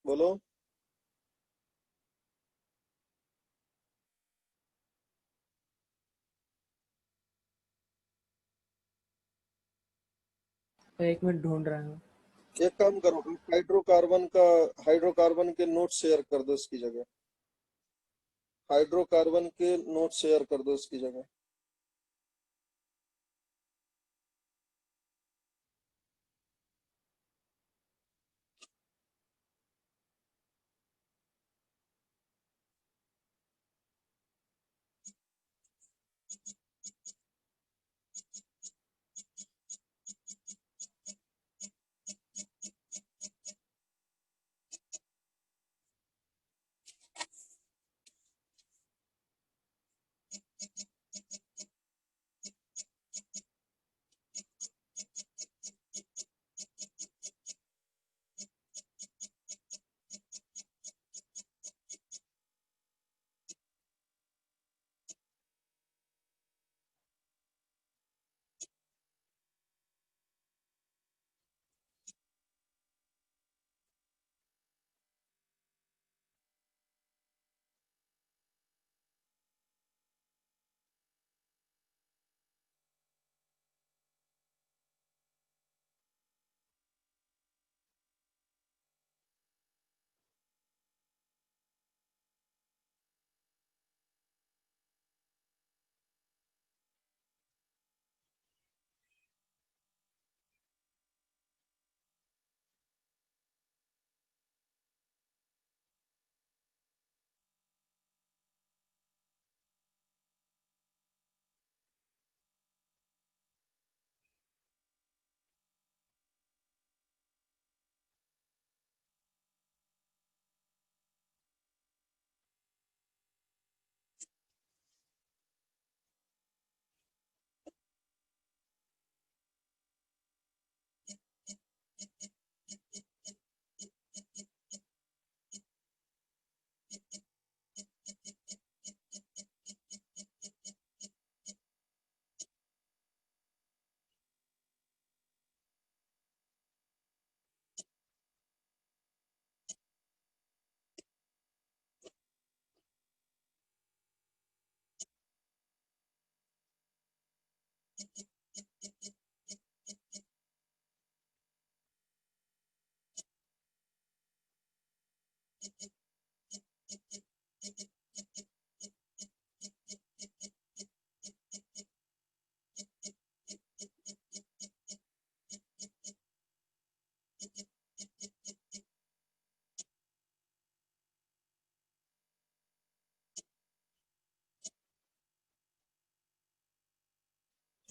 बोलो। तो एक मिनट ढूंढ रहा हूँ। एक काम करो, हाइड्रोकार्बन के नोट शेयर कर दो इसकी जगह। हाइड्रोकार्बन के नोट शेयर कर दो इसकी जगह।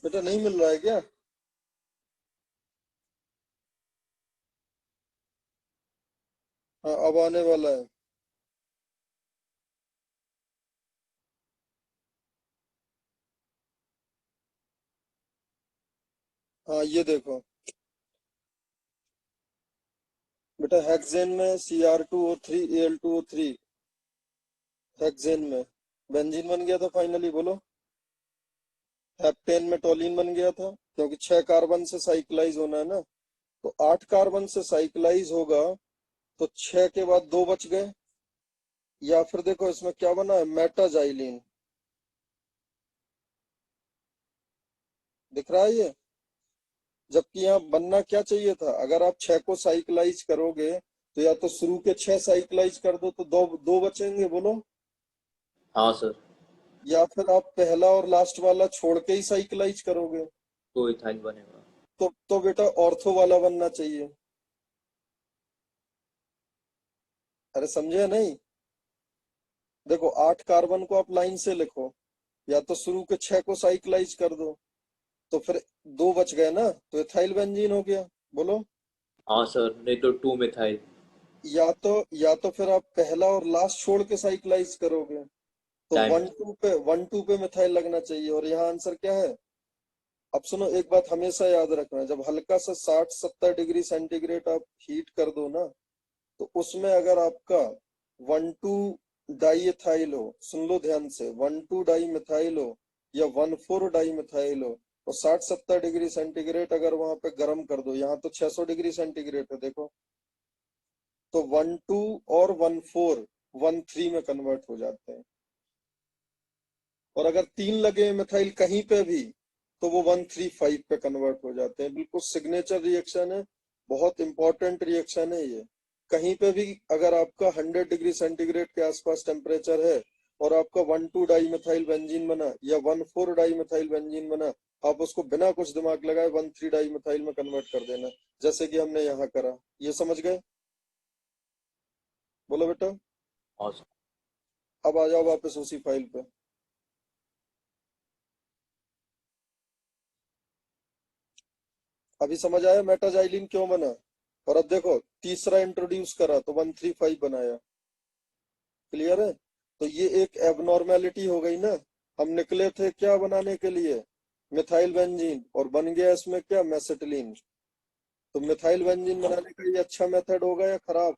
बेटा नहीं मिल रहा है क्या? हाँ अब आने वाला है। हाँ ये देखो बेटा, हेक्सेन में Cr2O3 Al2O3, हेक्सेन में बेंजीन बन गया था फाइनली, बोलो। हेप्टेन में टोलीन बन गया था, क्योंकि 6 कार्बन से साइक्लाइज होना है ना। तो 8 कार्बन से साइक्लाइज होगा तो 6 के बाद 2 बच गए। या फिर देखो इसमें क्या बना है, मेटाजाइलिन, दिख रहा है ये। जबकि यहाँ बनना क्या चाहिए था, अगर आप 6 को साइक्लाइज करोगे तो या तो शुरू के 6 साइक्लाइज कर दो तो दो दो बचेंगे, बोलो। हाँ सर। या फिर आप पहला और लास्ट वाला छोड़ के ही साइक्लाइज करोगे, तो इथाइल बनेगा। तो बेटा ऑर्थो वाला बनना चाहिए। अरे समझे नहीं? देखो 8 कार्बन को आप लाइन से लिखो, या तो शुरू के 6 को साइक्लाइज कर दो, तो फिर 2 बच गए ना, तो इथाइल बेंजीन हो गया, बोलो। हाँ सर, नहीं तो 2 मिथाइल। या तो फिर आप पहला और लास्ट छोड़ के साइक्लाइज करोगे, तो टाइम। 1 2 पे मिथाइल लगना चाहिए। और यहाँ आंसर क्या है? अब सुनो, एक बात हमेशा याद रखना, जब हल्का सा 60 70 डिग्री सेंटीग्रेड आप हीट कर दो ना, तो उसमें अगर आपका 1 2 डाई हो, सुन लो ध्यान से, 1 2 डाई हो या 1 4 डाई हो, और 60 70 डिग्री सेंटीग्रेड अगर वहां पे गर्म कर दो, यहाँ तो 600 डिग्री सेंटीग्रेड है देखो, तो 1 2 और 1 4 1 3 में कन्वर्ट हो जाते हैं। और अगर 3 लगे मिथाइल कहीं पे भी, तो वो 1 3 5 पे कन्वर्ट हो जाते हैं। बिल्कुल सिग्नेचर रिएक्शन है, बहुत इंपॉर्टेंट रिएक्शन है ये। कहीं पे भी अगर आपका 100 डिग्री सेंटीग्रेड के आसपास टेम्परेचर है और आपका 1 2 डाई मिथाइल बेंजीन बना या 1 4 डाई मिथाइल बेंजीन बना, आप उसको बिना कुछ दिमाग लगाए 1 3 डाई मिथाइल में कन्वर्ट कर देना, जैसे कि हमने यहाँ करा। ये समझ गए? बोलो बेटा। हाँ सर। अब आ जाओ वापस उसी फाइल पे। अभी समझ आया मेटाजाइलिन क्यों बना? और अब देखो तीसरा इंट्रोड्यूस करा तो 1 3 5 बनाया। क्लियर है? तो ये एक एबनॉर्मेलिटी हो गई ना। हम निकले थे क्या बनाने के लिए, मिथाइल बेंजीन, और बन गया इसमें क्या, मेसेटिलीन। तो मिथाइल बेंजीन बनाने का ये अच्छा मेथड होगा या खराब?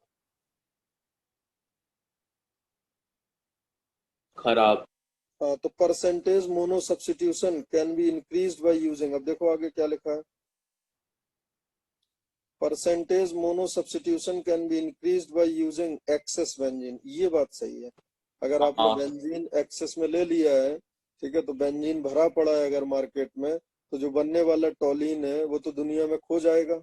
खराब। हाँ, तो percentage mono substitution can be increased by using, अब देखो आगे क्या लिखा है, percentage mono substitution can be increased by using excess benzene. ये बात सही है। अगर आपने हाँ। बेंजीन एक्सेस में ले लिया है, ठीक है, तो बेंजीन भरा पड़ा है अगर मार्केट में, तो जो बनने वाला टॉलिन है वो तो दुनिया में खो जाएगा,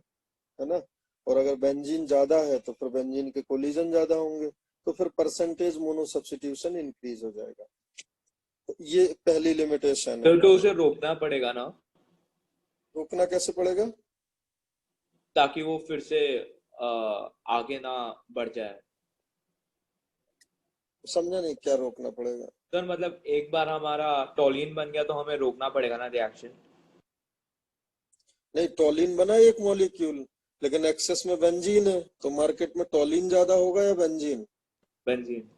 है ना। और अगर बेंजीन ज्यादा है तो फिर बेंजीन के कोलिजन ज्यादा होंगे, तो फिर परसेंटेज मोनो सब्स्टिट्यूशन इंक्रीज हो जाएगा। तो ये पहली लिमिटेशन है। तो उसे रोकना पड़ेगा ना, रोकना कैसे पड़ेगा? ताकि वो फिर से आगे ना बढ़ जाए। समझा नहीं, क्या रोकना पड़ेगा? सर मतलब एक बार हमारा टॉलिन बन गया तो हमें रोकना पड़ेगा ना रिएक्शन। नहीं, टॉलिन बना एक मॉलिक्यूल, लेकिन एक्सेस में बेंजीन है, तो मार्केट में टॉलिन ज्यादा होगा या बेंजीन? बेंजीन।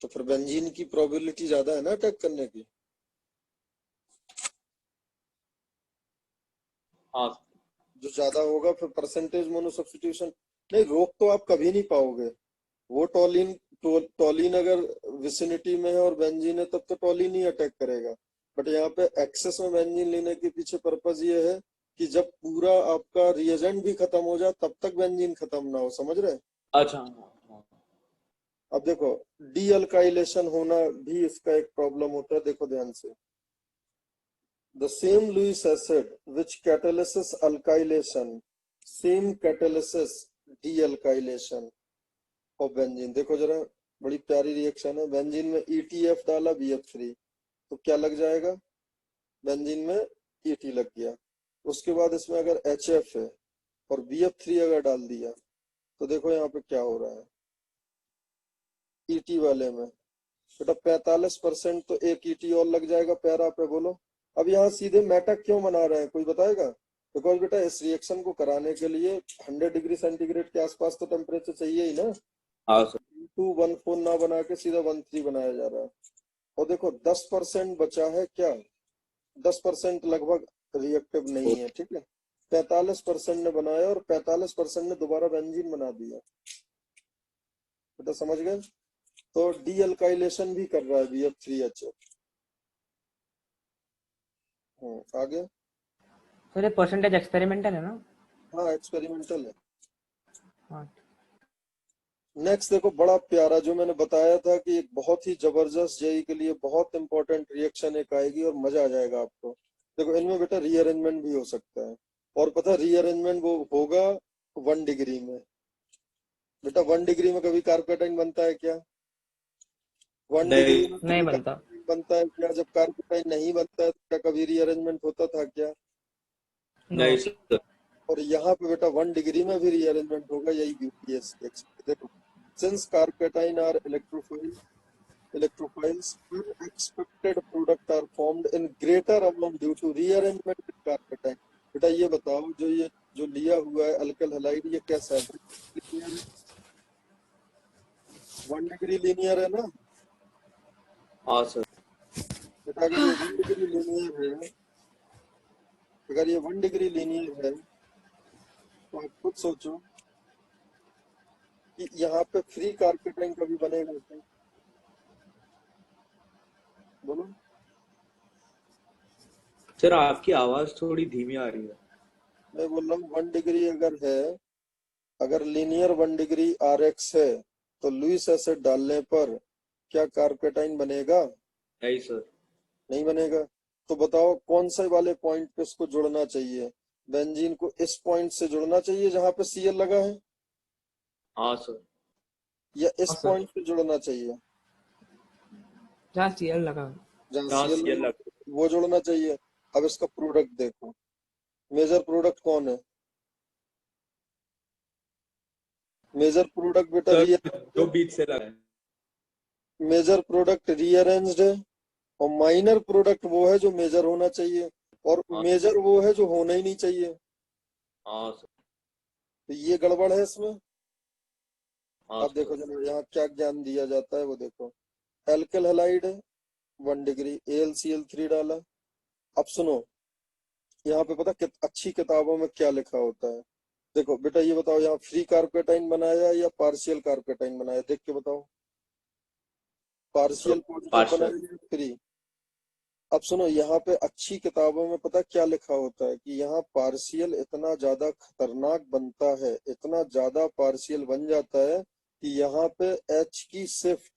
तो फिर बेंजीन की प्रोबेबिलिटी ज्यादा है ना अटैक करने की। हाँ। जो ज्यादा होगा फिर परसेंटेज मोनो सब्स्टिट्यूशन। नहीं, रोक तो आप कभी नहीं पाओगे। वो टॉलिन टॉलिन अगर विसिनिटी में है और बेंजीन है तब तो टॉलिन ही अटैक करेगा। बट यहाँ पे एक्सेस में बेंजीन लेने के पीछे पर्पज ये है कि जब पूरा आपका रिएजेंट भी खत्म हो जाए तब तक बेंजीन खत्म ना हो, समझ रहे हैं? अच्छा हाँ। अब देखो डी अल्काइलेशन होना भी इसका एक प्रॉब्लम होता है, देखो ध्यान से। The same Lewis acid which catalyzes alkylation, same catalyzes dealkylation of benzene. देखो जरा, बड़ी प्यारी रिएक्शन है। बेंजीन में ETF डाला BF3 तो क्या लग जाएगा? बेंजीन में ET लग गया। उसके बाद इसमें अगर HF है और BF3 अगर डाल दिया तो देखो यहाँ पे क्या हो रहा है ET वाले में। बेटा 45% तो एक ET और लग जाएगा पैरा पे, बोलो। अब यहाँ सीधे मेटा क्यों बना रहे हैं, कोई बताएगा? बिकॉज बेटा इस रिएक्शन को कराने के लिए 100 डिग्री सेंटीग्रेड के आसपास तो टेम्परेचर चाहिए ही ना। हाँ सर। 214 ना बना के सीधा 13 बनाया जा रहा है। और देखो 10% बचा है, क्या 10% लगभग रिएक्टिव नहीं है, ठीक है। 45% ने बनाया और 45% ने दोबारा बेंजीन बना दिया, बेटा समझ गए? तो डी अल्काइलेशन भी कर रहा है BF3HF। आगे। सर ये परसेंटेज एक्सपेरिमेंटल है ना? हाँ एक्सपेरिमेंटल है। हाँ। नेक्स्ट देखो, बड़ा प्यारा जो मैंने बताया था कि एक बहुत ही जबरदस्त जेई के लिए बहुत इंपॉर्टेंट रिएक्शन एक आएगी और मजा आ जाएगा आपको। देखो इनमें बेटा रीअरेंजमेंट भी हो सकता है, और पता रीअरेंजमेंट वो होगा 1 डिग्री में। बेटा 1 डिग्री में कभी कार्पेटाइन बनता है क्या? 1 डिग्री में नहीं कभी बनता। कार्पेटाइन बनता है क्या? जब कार्पेटाइन नहीं बनता है तो क्या कभी रीअरेंजमेंट होता था क्या? नहीं सर। और यहाँ पे बेटा 1 डिग्री में भी रीअरेंजमेंट होगा, यही ब्यूटी है इसकी। देखो, since carpatine are electrophiles, unexpected product are formed in greater amount due to rearrangement with carpatine। बेटा ये बताओ, ये जो लिया हुआ है अल्किल हैलाइड, ये कैसा है? लीनियर है, 1 डिग्री लीनियर है ना हाँ सर। बेटा? अगर ये 1 डिग्री लीनियर है, अगर ये 1 डिग्री लीनियर है तो आप खुद सोचो कि यहाँ पे फ्री कार्पेटाइन कभी बनेगा क्या? बोलो। सर आपकी आवाज थोड़ी धीमी आ रही है। मैं बोल रहा हूँ 1 डिग्री अगर है, अगर लीनियर 1 डिग्री RX है तो लुईस एसिड डालने पर क्या कार्पेटाइन बनेगा? नहीं सर। नहीं बनेगा। तो बताओ कौन से वाले पॉइंट पे इसको जुड़ना चाहिए? बेंजीन को इस पॉइंट से जुड़ना चाहिए जहां पे Cl लगा है, हाँ सर। या इस हाँ सर, पॉइंट पे जुड़ना चाहिए जहाँ सीएल लगा। जहां जहाँ Cl सीएल लगा? लग। वो जुड़ना चाहिए। अब इसका प्रोडक्ट देखो, मेजर प्रोडक्ट कौन है? मेजर प्रोडक्ट बेटा सर जो बीच से लगा है। मेजर प्रोडक्ट रीअरेंज्ड है, और माइनर प्रोडक्ट वो है जो मेजर होना चाहिए, और हाँ मेजर वो है जो होना ही नहीं चाहिए। हाँ सर। तो ये गड़बड़ है इसमें। हाँ अब देखो सर। जरा यहाँ क्या ज्ञान दिया जाता है वो देखो। एल्किल हैलाइड है, 1 डिग्री, AlCl3 डाला। अब सुनो, यहाँ पे पता अच्छी किताबों में क्या लिखा होता है? देखो बेटा ये बताओ, यहाँ फ्री कार्पेटाइन बनाया या पार्शियल कार्पेटाइन बनाया? देख के बताओ। Partial positive partial. बनाया या फ्री? अब सुनो, यहाँ पे अच्छी किताबों में पता क्या लिखा होता है कि यहाँ पार्शियल इतना ज्यादा खतरनाक बनता है, इतना ज्यादा पार्शियल बन जाता है कि यहाँ पे H की शिफ्ट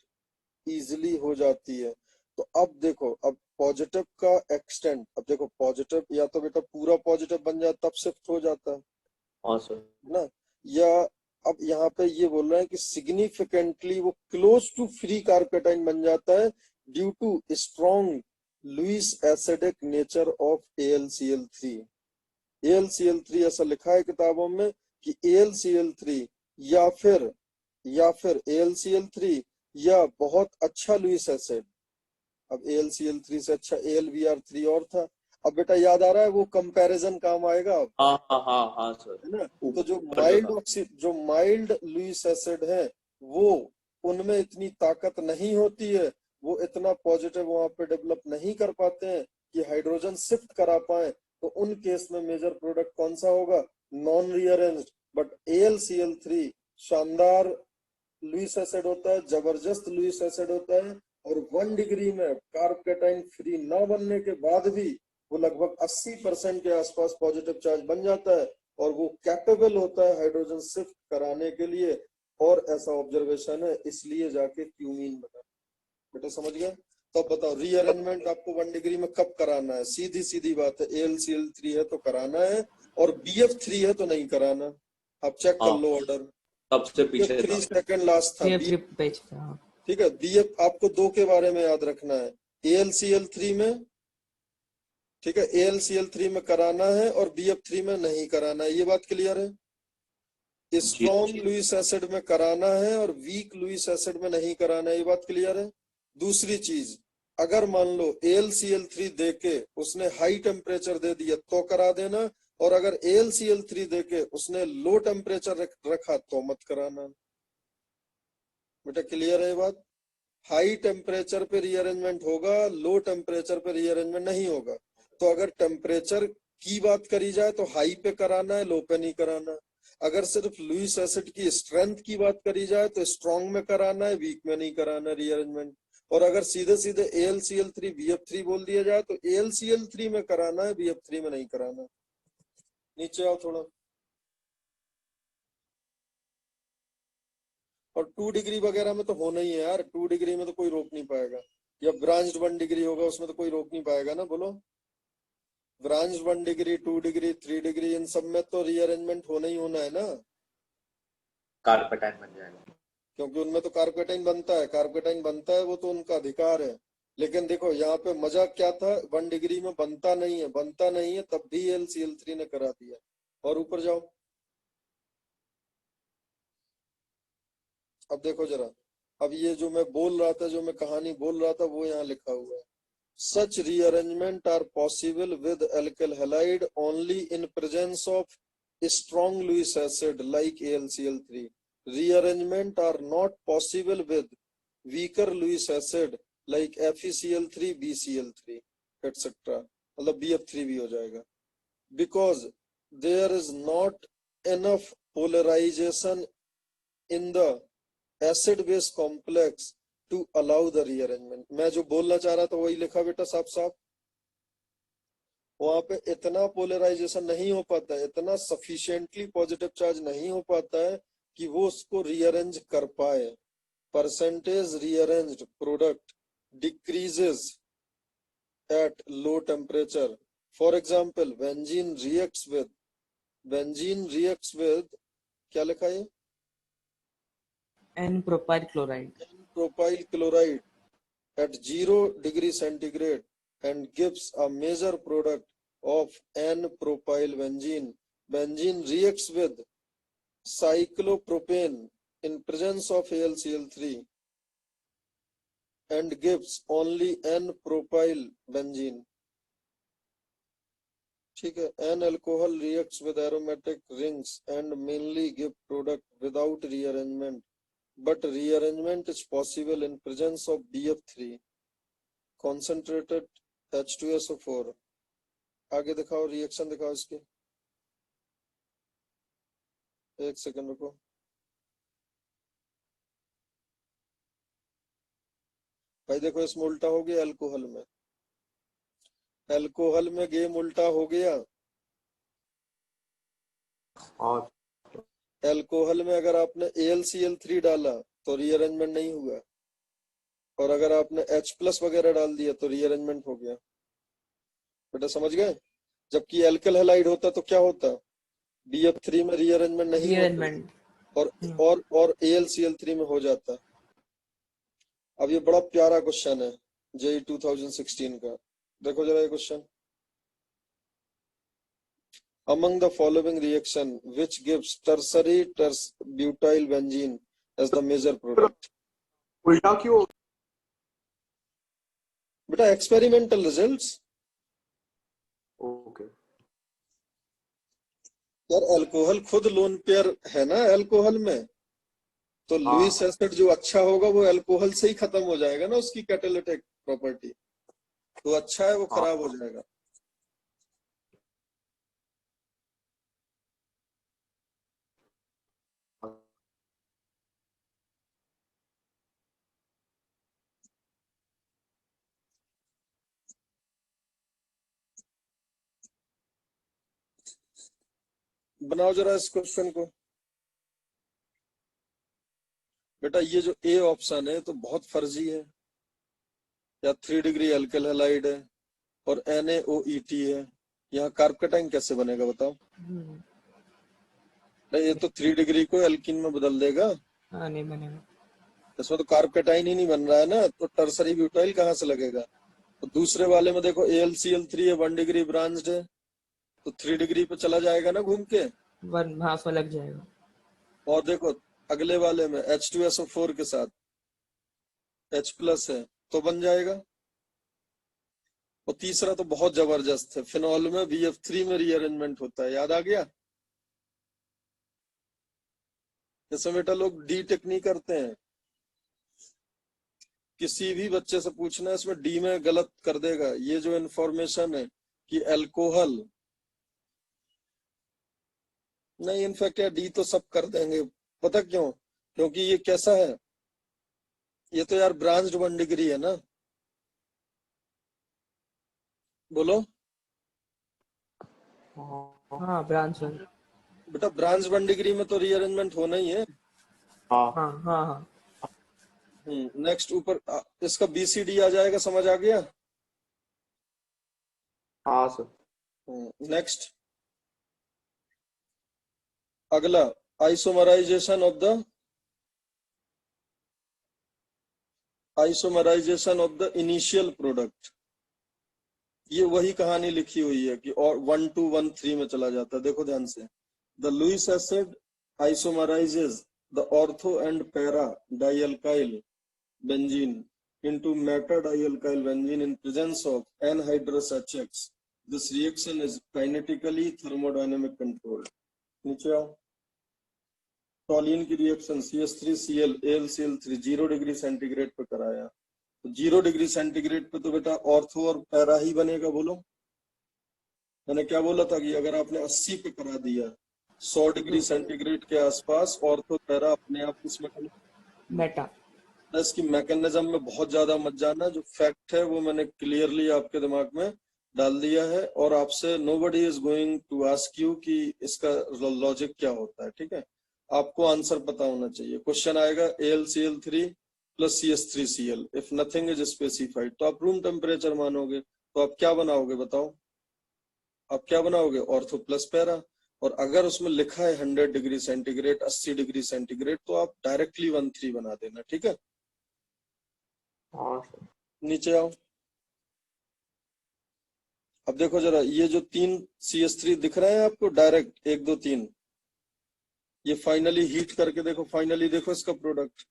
इजिली हो जाती है। तो अब देखो, अब पॉजिटिव का एक्सटेंट, अब देखो पॉजिटिव या तो बेटा पूरा पॉजिटिव बन जाता तब शिफ्ट हो जाता है हाँ सर। ना, या अब यहाँ पे ये बोल रहे हैं कि सिग्निफिकेंटली वो क्लोज टू फ्री कार्पेटाइन बन जाता है due to strong Lewis acidic nature of AlCl3। AlCl3 ऐसा लिखा है किताबों में कि AlCl3 या फिर AlCl3 या बहुत अच्छा लुईस एसिड। अब AlCl3 से अच्छा AlBr3 और था। अब बेटा याद आ रहा है वो कंपैरिजन काम आएगा अब, हाँ हाँ हाँ हाँ सर। है ना? तो ऊपर जो था। जो माइल्ड लुईस एसिड है वो, उनमें इतनी ताकत नहीं होती है, वो इतना पॉजिटिव वहां पे डेवलप नहीं कर पाते हैं कि हाइड्रोजन शिफ्ट करा पाए। तो उन केस में मेजर प्रोडक्ट कौन सा होगा? Non rearranged. बट AlCl3 शानदार लुईस एसिड होता है, जबरदस्त लुईस एसिड होता है, और 1 डिग्री में कार्बोकेटाइन फ्री ना बनने के बाद भी वो लगभग 80% के आसपास पॉजिटिव चार्ज बन जाता है, और वो कैपेबल होता है हाइड्रोजन शिफ्ट कराने के लिए, और ऐसा ऑब्जर्वेशन है, इसलिए जाके क्यूमीन बना। बेटा समझ गए? तो अब बताओ रीअरेंजमेंट आपको 1 डिग्री में कब कराना है? सीधी सीधी बात है, AlCl3 है तो कराना है, और BF3 है तो नहीं कराना। आप चेक कर लो ऑर्डर, सबसे पीछे था। BF3 सेकंड लास्ट था। BF3 पेज पे, हाँ। ठीक है, BF आपको 2 के बारे में याद रखना है, AlCl3 में, ठीक है, AlCl3 में कराना है और BF3 में नहीं कराना है, ये बात क्लियर है? स्ट्रॉन्ग लुईस एसिड में कराना है और वीक लुईस एसिड में नहीं कराना है, ये बात क्लियर है? दूसरी चीज, अगर मान लो AlCl3 देके उसने हाई टेम्परेचर दे दिया तो करा देना, और अगर AlCl3 देके उसने लो टेम्परेचर रखा तो मत कराना। बेटा क्लियर है ये बात? हाई टेम्परेचर पे रीअरेंजमेंट होगा, लो टेम्परेचर पे रीअरेंजमेंट नहीं होगा। तो अगर टेम्परेचर की बात करी जाए तो हाई पे कराना है, लो पे नहीं कराना। अगर सिर्फ लुईस एसिड की स्ट्रेंथ की बात करी जाए तो स्ट्रॉन्ग में कराना है, वीक में नहीं कराना रीअरेंजमेंट। और अगर सीधे सीधे AlCl3 BF3 बोल दिया जाए तो AlCl3 में कराना है, BF3 में नहीं कराना। नीचे आओ थोड़ा। और 2 डिग्री वगैरह में तो होना ही है यार, 2 डिग्री में तो कोई रोक नहीं पाएगा, या ब्रांच्ड 1 डिग्री होगा उसमें तो कोई रोक नहीं पाएगा ना, बोलो। ब्रांच 1 डिग्री, 2 डिग्री, 3 डिग्री, इन सब में तो रीअरेंजमेंट होना ही होना है ना, कार्बोकेटाइन बन जाएगा। क्योंकि उनमें तो कार्बोकेटाइन बनता है, कार्बोकेटाइन बनता है, वो तो उनका अधिकार है। लेकिन देखो यहाँ पे मजा क्या था, 1 डिग्री में बनता नहीं है, बनता नहीं है, तब भी AlCl3 ने करा दिया। और ऊपर जाओ, अब देखो जरा, अब ये जो मैं बोल रहा था, जो मैं कहानी बोल रहा था, वो यहाँ लिखा हुआ है। Such rearrangement are possible with alkyl halide only in presence of strong Lewis acid like AlCl3. Rearrangement are not possible with weaker Lewis acid like FeCl3, BCl3, etc. मतलब BF3 भी हो जाएगा, because there is not enough polarization in the acid base complex to allow the rearrangement. मैं जो बोलना चाह रहा था वही लिखा बेटा साफ साफ, वहां पे इतना पोलराइजेशन नहीं हो पाता है, इतना सफिशिएंटली पॉजिटिव चार्ज नहीं हो पाता है कि वो उसको रीअरेंज कर पाए। Percentage rearranged product decreases at low temperature. For example benzene reacts with क्या लिखा है, N-propyl chloride. Propyl chloride at 0 degree centigrade and gives a major product of N-propyl benzene. Benzene reacts with cyclopropane in presence of AlCl3 and gives only N-propyl benzene. ठीक है, N alcohol reacts with aromatic rings and mainly give product without rearrangement, but rearrangement is possible in presence of BF3. Concentrated H2SO4। आगे दिखाओ, reaction दिखाओ इसके, एक second रुको। भाई देखो इसमें उल्टा हो गया, अल्कोहल में गेम उल्टा हो गया। और अल्कोहल में अगर आपने AlCl3 डाला तो रीअरेंजमेंट नहीं हुआ, और अगर आपने H+ वगैरह डाल दिया तो रीअरेंजमेंट हो गया। बेटा समझ गए? जबकि एल्किल हैलाइड होता तो क्या होता, BF3 में रीअरेंजमेंट नहीं होता, Rearrangement. और AlCl3 में हो जाता। अब ये बड़ा प्यारा क्वेश्चन है JEE 2016 का, देखो जरा ये question. Among the following reaction which gives tertiary butyl benzene as the major product? उल्टा क्यों? बेटा एक्सपेरिमेंटल रिजल्ट्स। ओके। यार अल्कोहल खुद लोन पेयर है ना अल्कोहल में, तो लुईस एसिड जो अच्छा होगा वो अल्कोहल से ही खत्म हो जाएगा ना, उसकी कैटालिटिक प्रॉपर्टी, तो अच्छा है वो खराब हो जाएगा। बनाओ जरा इस क्वेश्चन को। बेटा ये जो ए ऑप्शन है तो बहुत फर्जी है, या 3 डिग्री अल्किल हैलाइड है और NaOET है, यहाँ कार्बकेटाइन कैसे बनेगा बताओ? हम्म, नहीं, ये तो 3 डिग्री को एल्कीन में बदल देगा, हाँ नहीं बनेगा। इसमें तो कार्बकेटाइन ही नहीं बन रहा है ना, तो टर्सरी ब्यूटाइल कहाँ से लगेगा? तो दूसरे वाले में देखो AlCl3 है, 1 डिग्री ब्रांच्ड है, तो 3 डिग्री पे चला जाएगा ना घूम के। वन हाँ उसमें लग जाएगा। और देखो अगले वाले में H2SO4 के साथ H+ है तो बन जाएगा। और तीसरा तो बहुत जबरदस्त है, फिनॉल में BF3 में रीअरेंजमेंट होता है, याद आ गया? जैसे बेटा लोग डी टेक्निक करते हैं, किसी भी बच्चे से पूछना है इसमें डी में गलत कर देगा। ये जो इंफॉर्मेशन है कि अल्कोहल नहीं, इनफैक्ट यार डी तो सब कर देंगे, पता क्यों? क्योंकि ये कैसा है, ये तो यार ब्रांच्ड 1 डिग्री है ना, बोलो। हाँ ब्रांच वन। बेटा ब्रांच 1 डिग्री में तो रीअरेंजमेंट होना ही है। हाँ हाँ हाँ हाँ नेक्स्ट ऊपर इसका BCD आ जाएगा, समझ आ गया? हाँ सर। नेक्स्ट अगला, isomerization of the initial product. ये वही कहानी लिखी हुई है कि और 1 to 1 3 में चला जाता है। देखो ध्यान से, the Lewis acid isomerizes the ortho and para dialkyl benzene into metadialkyl benzene in presence of anhydrous HX. This reaction is kinetically thermodynamic controlled. नीचे आओ, टॉलिन की reaction CH3Cl AlCl3 0 degree centigrade पे कराया, तो 0 डिग्री सेंटीग्रेड पे तो बेटा ortho और पैरा ही बनेगा। बोलो, मैंने क्या बोला था कि अगर आपने 80 पे करा दिया 100 डिग्री सेंटीग्रेड के आसपास, ऑर्थो पैरा अपने आप इसमें मेटा। इसकी मैकेनिज्म में बहुत ज्यादा मत जाना, जो फैक्ट है वो मैंने क्लियरली आपके दिमाग में डाल दिया है, और आपसे nobody is going to ask you कि इसका लॉजिक क्या होता है, ठीक है? आपको आंसर पता होना चाहिए। क्वेश्चन आएगा AlCl3 plus CH3Cl if nothing is specified, तो आप रूम टेम्परेचर मानोगे, तो आप क्या बनाओगे बताओ? आप क्या बनाओगे? Ortho plus para. और अगर उसमें लिखा है 100 डिग्री सेंटीग्रेड 80 डिग्री सेंटीग्रेड, तो आप डायरेक्टली 1 3 बना देना, ठीक है? हाँ सर। नीचे आओ, अब देखो जरा, ये जो 3 CH3 दिख रहे हैं आपको डायरेक्ट 1 2 3, ये फाइनली हीट करके देखो, फाइनली देखो इसका प्रोडक्ट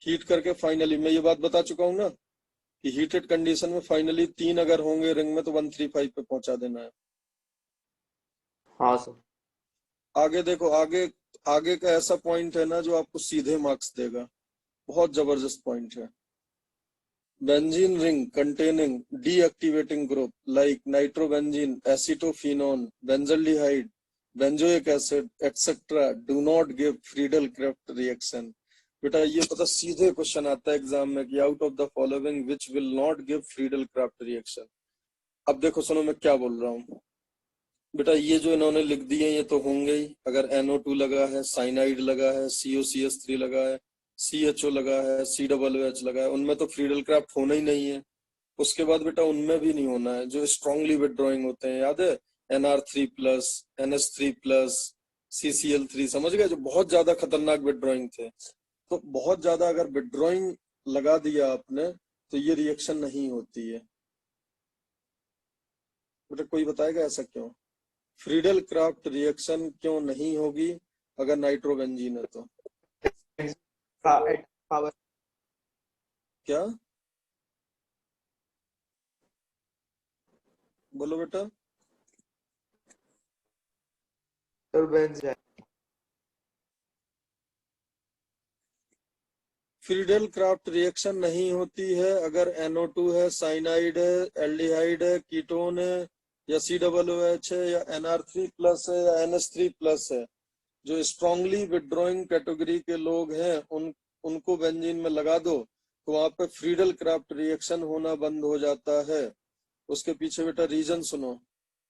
हीट करके, फाइनली मैं ये बात बता चुका हूं ना कि हीटेड कंडीशन में फाइनली 3 अगर होंगे रिंग में तो 135 पे पहुंचा देना है। हाँ सर। आगे देखो, आगे आगे का ऐसा पॉइंट है ना जो आपको सीधे मार्क्स देगा, बहुत जबरदस्त पॉइंट है। Benzene ring containing deactivating group like nitrobenzene, acetophenone, benzaldehyde, benzoic acid, etc. do not give Friedel-Crafts reaction. बेटा ये पता सीधे क्वेश्चन आता है एग्जाम में कि out of the following which will not give Friedel-Crafts reaction. अब देखो सुनो मैं क्या बोल रहा हूँ बेटा, ये जो इन्होंने लिख दिए ये तो होंगे ही। अगर NO2 लगा है, साइनाइड लगा है, COCH3 लगा है, CHO लगा है, COOH लगा है, उनमें तो Friedel-Crafts होना ही नहीं है। उसके बाद बेटा उनमें भी नहीं होना है जो स्ट्रांगली विदड्रॉइंग होते हैं, याद है? NR3+, NH3+, CCl3, समझ गए? जो बहुत ज्यादा खतरनाक विदड्रॉइंग थे। तो बहुत ज्यादा अगर विदड्रॉइंग लगा दिया आपने तो ये रिएक्शन नहीं होती है। बेटा कोई बताएगा ऐसा क्यों? Friedel-Crafts रिएक्शन क्यों नहीं होगी अगर नाइट्रोबेंजीन है तो? पावर। क्या बोलो बेटा? सर बेंज है। Friedel-Crafts रिएक्शन नहीं होती है अगर NO2 है, साइनाइड है, एल्डिहाइड है, कीटोन है, या COOH है, या NR3+ है, या NH3+ है। जो स्ट्रांगली विदड्रॉइंग कैटेगरी के लोग हैं उनको बेंजीन में लगा दो तो वहां पे Friedel-Crafts रिएक्शन होना बंद हो जाता है। उसके पीछे बेटा रीजन सुनो,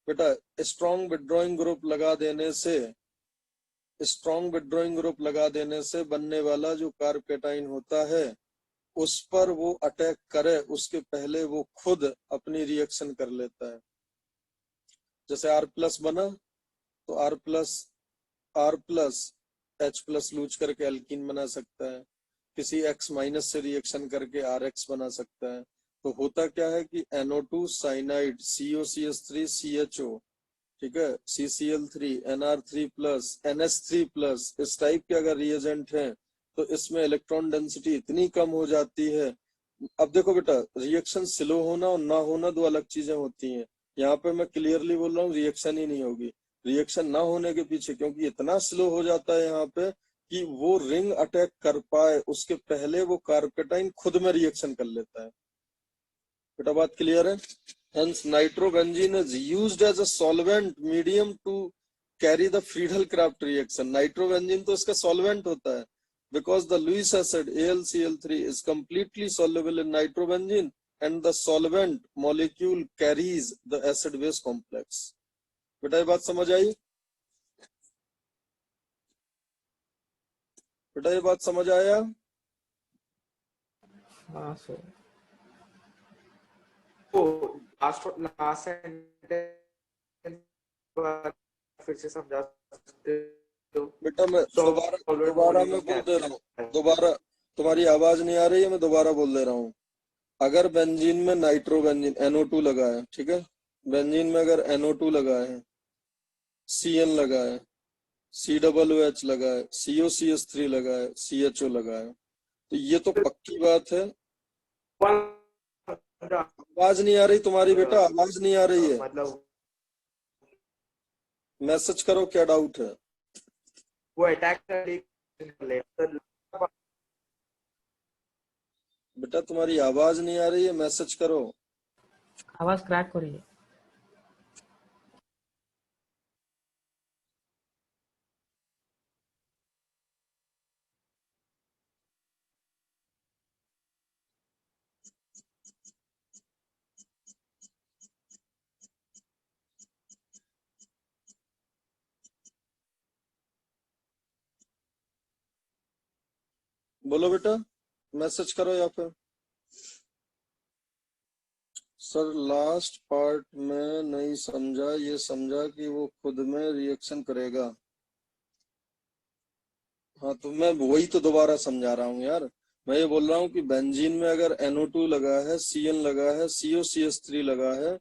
बेटा स्ट्रॉन्ग विड्रॉइंग ग्रुप लगा देने से बनने वाला जो कार्ब कैटाइन होता है उस पर वो अटैक करे उसके पहले वो खुद अपनी रिएक्शन कर लेता है। जैसे R प्लस बना तो R plus H plus lose करके एल्कीन बना सकता है, किसी X माइनस से रिएक्शन करके RX बना सकता है। तो होता क्या है कि NO2 साइनाइड COCH3 CHO, ठीक है, CCl3 NR3 plus NH3 plus, इस टाइप के अगर रिएजेंट हैं तो इसमें इलेक्ट्रॉन डेंसिटी इतनी कम हो जाती है। अब देखो बेटा, रिएक्शन स्लो होना और ना होना दो अलग चीजें होती हैं। यहाँ पे मैं क्लियरली बोल रहा हूँ रिएक्शन ही नहीं होगी। रिएक्शन ना होने के पीछे, क्योंकि इतना स्लो हो जाता है यहाँ पे कि वो रिंग अटैक कर पाए उसके पहले वो कार्ब कैटाइन खुद में रिएक्शन कर लेता है। बेटा बात क्लियर है? Hence nitrobenzene is used as a solvent medium to carry the Friedel-Crafts reaction. Nitrobenzene तो इसका solvent होता है, because the Lewis acid AlCl3 is completely soluble in nitrobenzene and the solvent molecule carries the acid base complex. बेटा ये बात समझ आई? बेटा ये बात समझ आया? हाँ सर। तो लास्ट सेंटेंस फिर से समझा सकते हो? बेटा मैं दोबारा मैं बोल दे रहा हूँ, दोबारा तुम्हारी आवाज नहीं आ रही है, मैं दोबारा बोल दे रहा हूँ। अगर बेंजीन में नाइट्रोबेंजीन NO2 लगा है, ठीक है, बेंजीन में अगर NO2 लगा है, CN लगा है, COOH लगा है, COCH3 लगा है, CHO लगा है, तो ये तो पक्की बात है। आवाज नहीं आ रही तुम्हारी बेटा, आवाज नहीं आ रही है, मतलब मैसेज करो क्या डाउट है। वो अटैक कर ले बेटा तुम्हारी आवाज नहीं आ रही है, मैसेज करो। आवाज क्रैक हो रही है। बोलो बेटा, मैसेज करो या फिर। सर लास्ट पार्ट में नहीं समझा, ये समझा कि वो खुद में रिएक्शन करेगा। हाँ तो मैं वही तो दोबारा समझा रहा हूँ यार। मैं ये बोल रहा हूँ कि बेंजीन में अगर NO2 लगा है, CN लगा है, COCH3 लगा है,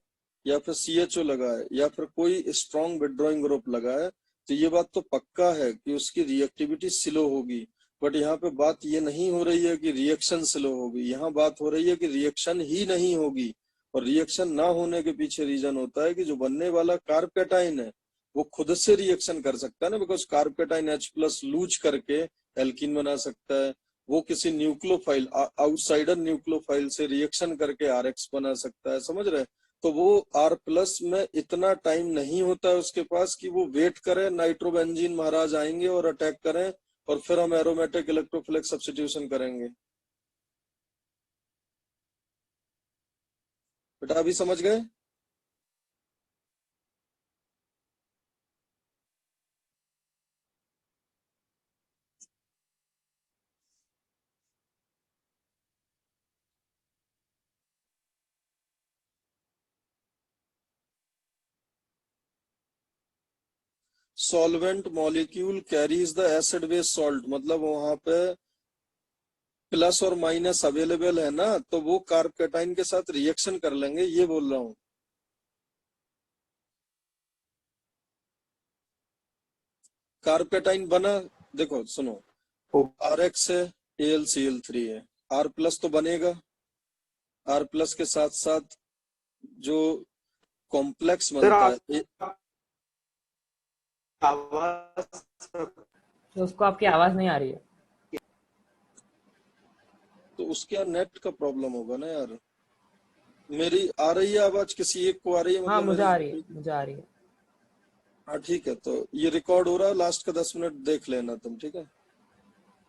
या फिर CHO लगा है, या फिर कोई स्ट्रॉन्ग विड्रॉइंग ग्रुप लगा है, तो ये बात तो पक्का है कि उसकी रिएक्टिविटी स्लो होगी। बट यहाँ पे बात ये नहीं हो रही है कि रिएक्शन स्लो होगी, यहाँ बात हो रही है कि रिएक्शन ही नहीं होगी। और रिएक्शन ना होने के पीछे रीजन होता है कि जो बनने वाला कार्ब कैटाइन है वो खुद से रिएक्शन कर सकता है ना, because carbocation H plus lose करके एल्कीन बना सकता है। वो किसी न्यूक्लियोफाइल, आउटसाइडर न्यूक्लियोफाइल से रिएक्शन करके RX बना सकता है, समझ रहे? तो वो R प्लस में इतना टाइम नहीं होता है उसके पास कि वो वेट करे नाइट्रोबेंजीन महाराज आएंगे और अटैक करें और फिर हम एरोमेटिक इलेक्ट्रोफिलिक सब्स्टिट्यूशन करेंगे। बेटा अभी समझ गए? Solvent molecule carries the acid base salt, मतलब वहां पे प्लस और माइनस अवेलेबल है ना, तो वो कार्ब कैटाइन के साथ रिएक्शन कर लेंगे, ये बोल रहा हूँ। कार्ब कैटाइन बना, देखो सुनो, RX है, AlCl3 है, R प्लस तो बनेगा, R प्लस के साथ साथ जो कॉम्प्लेक्स बनता है तो उसको आपकी आवाज नहीं आ रही है। तो उसके यार नेट का प्रॉब्लम होगा ना यार। मेरी आ रही है आवाज, किसी एक को आ रही है? हाँ मतलब मुझे आ रही मेरी, है, मुझे आ रही है। हाँ ठीक है, तो ये रिकॉर्ड हो रहा है, लास्ट का 10 मिनट देख लेना तुम, ठीक है?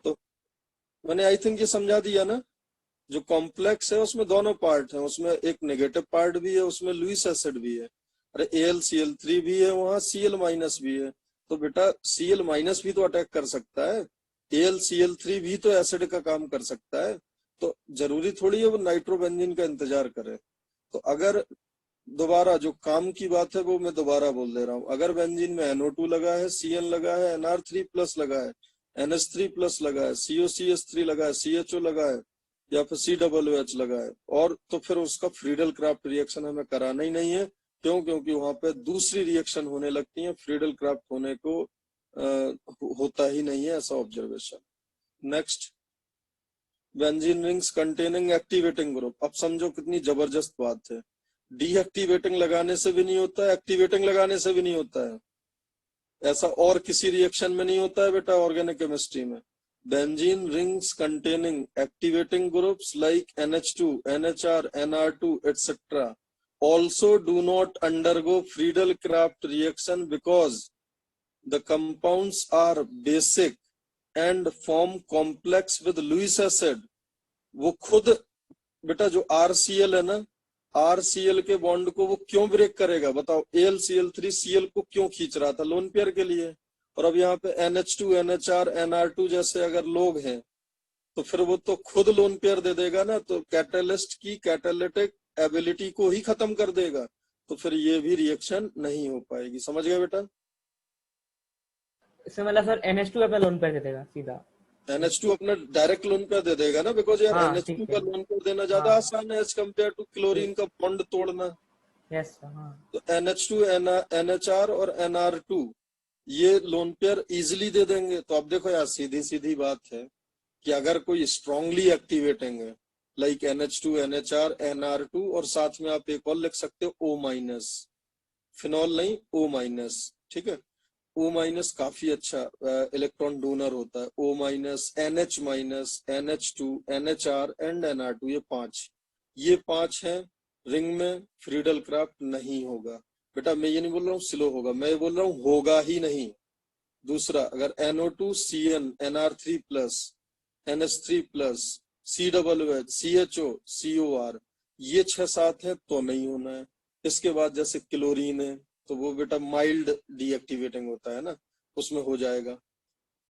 तो मैंने आई थिंक ये समझा दिया ना। जो कॉम्प्लेक्स है उसमें दोनों पार्ट हैं, उसमें एक नेगेटिव पार्ट भी है, उसमें लुईस एसिड भी है। अरे AlCl3 भी है वहां, Cl माइनस भी है, तो बेटा Cl माइनस भी तो अटैक कर सकता है, AlCl3 भी तो एसिड का काम कर सकता है, तो जरूरी थोड़ी है वो नाइट्रोबेंजीन का इंतजार करे। तो अगर दोबारा जो काम की बात है वो मैं दोबारा बोल दे रहा हूँ, अगर बेंजीन में NO2 लगा है, Cn लगा है, Nr3 प्लस लगा है, NH3 प्लस लगा है, COCH3 लगा है, CHO लगा है, या फिर COOH लगा है, और तो फिर उसका फ्रीडल क्राफ्ट रिएक्शन हमें कराना ही नहीं है। क्यों? क्योंकि वहां पे दूसरी रिएक्शन होने लगती है, फ्रीडल क्राफ्ट होने को होता ही नहीं है ऐसा observation. Next, benzene rings containing activating group. अब समझो कितनी जबरदस्त बात है, डीएक्टिवेटिंग लगाने से भी नहीं होता है, एक्टिवेटिंग लगाने से भी नहीं होता है, ऐसा और किसी रिएक्शन में नहीं होता है बेटा ऑर्गेनिक केमिस्ट्री में। Benzene rings containing activating groups like NH2, NHR, NR2 etc. also do not undergo Friedel-Crafts reaction because the compounds are basic and form complex with Lewis acid। वो खुद बेटा जो RCl है ना, RCl के bond को वो क्यों ब्रेक करेगा बताओ? AlCl3 Cl को क्यों खींच रहा था? लोन पेयर के लिए। और अब यहाँ पे NH2, NHR, NR2 जैसे अगर लोग हैं तो फिर वो तो खुद लोन पेयर दे देगा ना, तो कैटालिस्ट की कैटालिटिक एबिलिटी को ही खत्म कर देगा, तो फिर ये भी रिएक्शन नहीं हो पाएगी। समझ गए बेटा? इसमें मतलब सर NH2 अपना लोन पे दे देगा सीधा। NH2 अपना डायरेक्ट लोन पेयर दे देगा ना, बिकॉज यार हाँ NH2 ठीक का है। लोन पेयर देना ज्यादा हाँ आसान है एज कम्पेयर टू क्लोरीन का बॉन्ड तोड़ना। Yes sir. हाँ तो NH2, NHR और NR2 ये लोन पेयर इजिली दे देंगे। तो अब देखो यार सीधी सीधी बात है कि अगर कोई स्ट्रांगली एक्टिवेटिंग है लाइक NH2, NHR, NR2 और साथ में आप एक और लिख सकते हो O-, फिनॉल नहीं O-, ठीक है। O- काफी अच्छा इलेक्ट्रॉन डोनर होता है। O-, NH-, NH2, NHR and NR2, ये पांच हैं रिंग में, फ्रीडल क्राफ्ट नहीं होगा बेटा। मैं ये नहीं बोल रहा हूँ स्लो होगा, मैं ये बोल रहा हूँ होगा ही नहीं। दूसरा, अगर NO2, CN, NR3 plus, NH3 plus, COOH, CHO, COR, ये 6-7 है तो नहीं होना है। इसके बाद जैसे क्लोरीन है तो वो बेटा माइल्ड डीएक्टिवेटिंग होता है ना, उसमें हो जाएगा,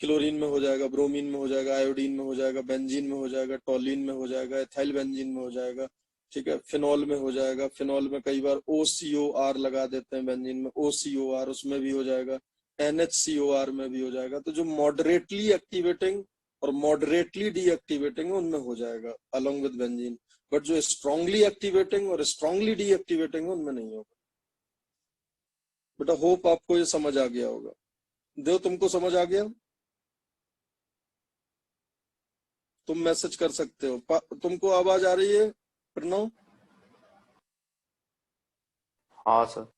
क्लोरीन में हो जाएगा, ब्रोमीन में हो जाएगा, आयोडीन में हो जाएगा, बेंजीन में हो जाएगा, टॉलिन में हो जाएगा, एथाइल बेंजीन में हो जाएगा, ठीक है। फिनॉल में हो जाएगा, फिनॉल में कई बार OCOR लगा देते हैं बेंजीन में, OCOR उसमें भी हो जाएगा, NHCOR में भी हो जाएगा। तो जो मॉडरेटली एक्टिवेटिंग और मॉडरेटली डीएक्टिवेटिंग है उनमें हो जाएगा अलोंग विद बेंजीन, बट जो स्ट्रांगली एक्टिवेटिंग और स्ट्रांगली डीएक्टिवेटिंग है उनमें नहीं होगा बेटा। होप आपको ये समझ आ गया होगा। देव तुमको समझ आ गया? तुम मैसेज कर सकते हो। तुमको आवाज आ रही है प्रणव? हाँ सर।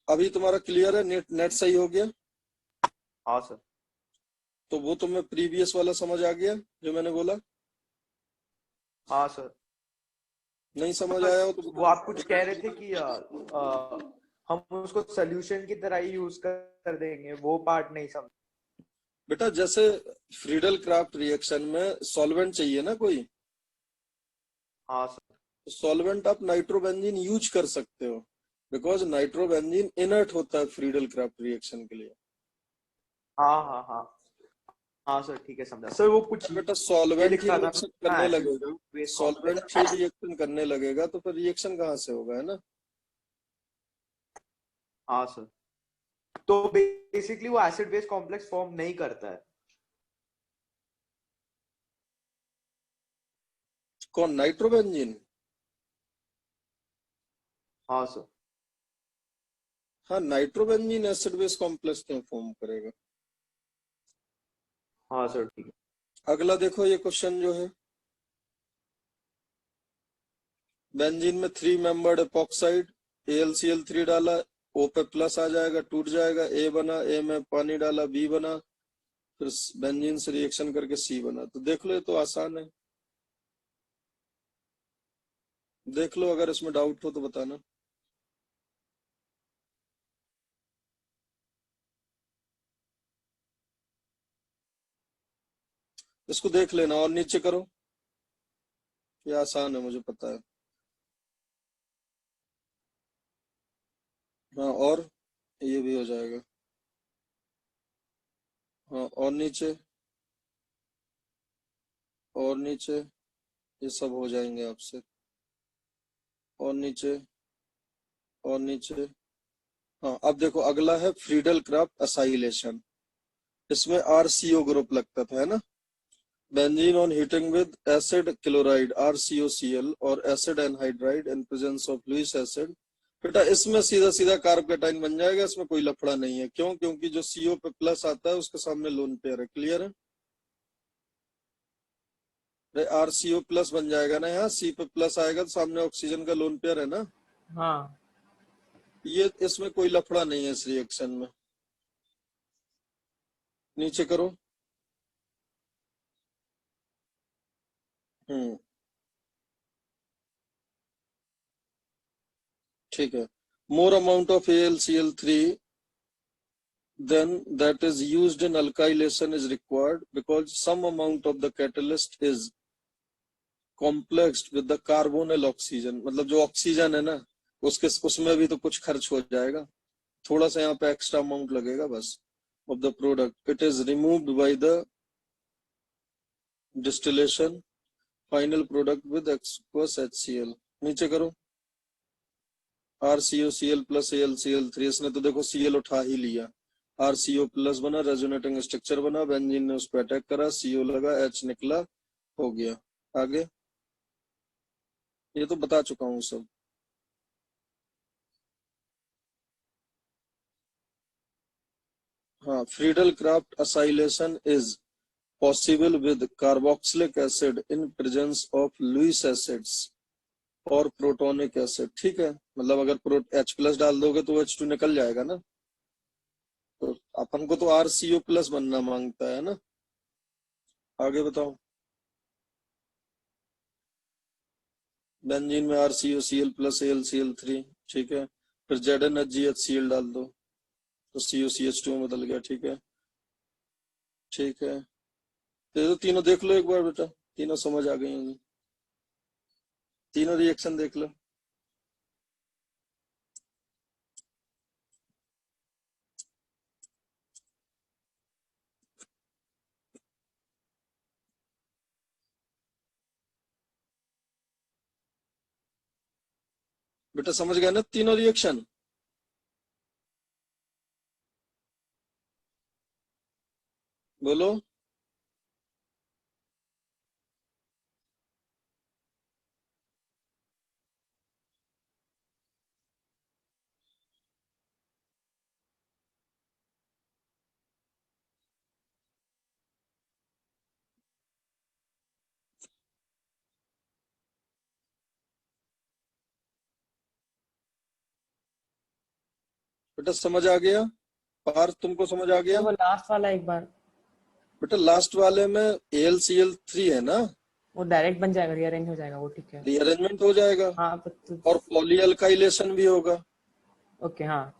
अभी तुम्हारा क्लियर है? नेट सही हो गया? हाँ सर। तो वो तुम्हें प्रीवियस वाला समझ आ गया जो मैंने बोला? हाँ सर। नहीं समझ आया हो तो वो आप कुछ कह रहे थे कि हम उसको सोल्यूशन की तरह ही यूज कर देंगे, वो पार्ट नहीं समझ। बेटा जैसे फ्रीडल क्राफ्ट रिएक्शन में सॉल्वेंट चाहिए ना कोई, हाँ सर। तो सॉल्वेंट आप नाइट्रोबेंजीन यूज कर सकते हो, बिकॉज नाइट्रोबेंजीन इनर्ट होता है फ्रीडल क्राफ्ट रिएक्शन के लिए। हाँ हाँ हाँ हाँ सर, ठीक है समझा सर। वो कुछ बेटा ये सॉल्वेंट लिख ही रहा था रिएक्शन ना, करने एसिड लगेगा, बेस सॉल्वेंट कॉम्प्लेक्स। ही रिएक्शन करने लगेगा तो फिर रिएक्शन कहाँ से होगा, है ना? हाँ सर। तो बेसिकली वो एसिड बेस कॉम्प्लेक्स फॉर्म नहीं करता है। कौन? नाइट्रोबेंजीन? हाँ सर। हाँ, नाइट्रोबेंजीन एसिड बेस कॉम्प्लेक्स क्यों फॉर्म करेगा? हाँ सर ठीक है। अगला देखो ये क्वेश्चन जो है, बेंजीन में 3 मेंबर्ड एपॉक्साइड, AlCl3 डाला, O पे प्लस आ जाएगा, टूट जाएगा, A बना, A में पानी डाला, B बना, फिर बेंजीन से रिएक्शन करके C बना। तो देख लो ये तो आसान है, देख लो, अगर इसमें डाउट हो तो बताना। इसको देख लेना और नीचे करो, ये आसान है मुझे पता है। हाँ, और ये भी हो जाएगा। हाँ, और नीचे, और नीचे, ये सब हो जाएंगे आपसे। और नीचे, और नीचे। हाँ, अब देखो अगला है फ्रीडल क्राफ्ट असाइलेशन। इसमें RCO ग्रुप लगता था, है ना। Benzene on heating with acid chloride RCOCl और acid anhydride in presence of Lewis acid. बेटा इसमें सीधा सीधा कार्बोकेटाइन बन जाएगा, इसमें कोई लफड़ा नहीं है। क्यों? क्योंकि जो CO पे प्लस आता है उसके सामने लोन पेयर है। क्लियर है? RCO प्लस बन जाएगा ना, यहाँ C पे प्लस आएगा तो सामने ऑक्सीजन का लोन पेयर है ना। हाँ ये इसमें कोई लफड़ा नहीं है इस रिएक्शन में। नीचे करो। ठीक है। More amount of AlCl3 then that is used in alkylation is required because some amount of the catalyst is complexed with the carbonyl oxygen। मतलब जो ऑक्सीजन है ना उसमें भी तो कुछ खर्च हो जाएगा, थोड़ा सा यहाँ पे एक्स्ट्रा अमाउंट लगेगा बस। of the product it is removed by the distillation final product with aqueous HCl। नीचे करो। RCOCl plus AlCl3, इसने तो देखो Cl उठा ही लिया, RCO प्लस बना, रेजोनेटिंग स्ट्रक्चर बना, बेंजीन ने उस पर अटैक करा, CO लगा, H निकला, हो गया। आगे ये तो बता चुका हूँ सब। हाँ, Friedel Crafts acylation is possible with carboxylic acid in presence of Lewis acids और प्रोटोनिक एसिड। ठीक है, मतलब अगर H+ डाल दोगे तो H2 निकल जाएगा ना। तो अपन को तो RCO प्लस बनना मांगता है ना। आगे बताओ। बेंजीन में RCOCl plus AlCl3। ठीक है, फिर ZnHgHCl डाल दो तो COCH2 में बदल गया। ठीक है, ठीक है। तो तीनों देख लो एक बार बेटा, तीनों समझ आ गई होंगी, तीनों रिएक्शन देख लो। बेटा समझ गए ना तीनों रिएक्शन? बोलो। बेटा समझ आ गया? पार्थ तुमको समझ आ गया? वो लास्ट वाला एक बार। बेटा लास्ट वाले में AlCl3 है ना, वो डायरेक्ट बन जाएगा, रीअरेंज हो जाएगा, वो ठीक है। रीअरेंजमेंट हो जाएगा हाँ और पॉलीअल्काइलेशन भी होगा। ओके हाँ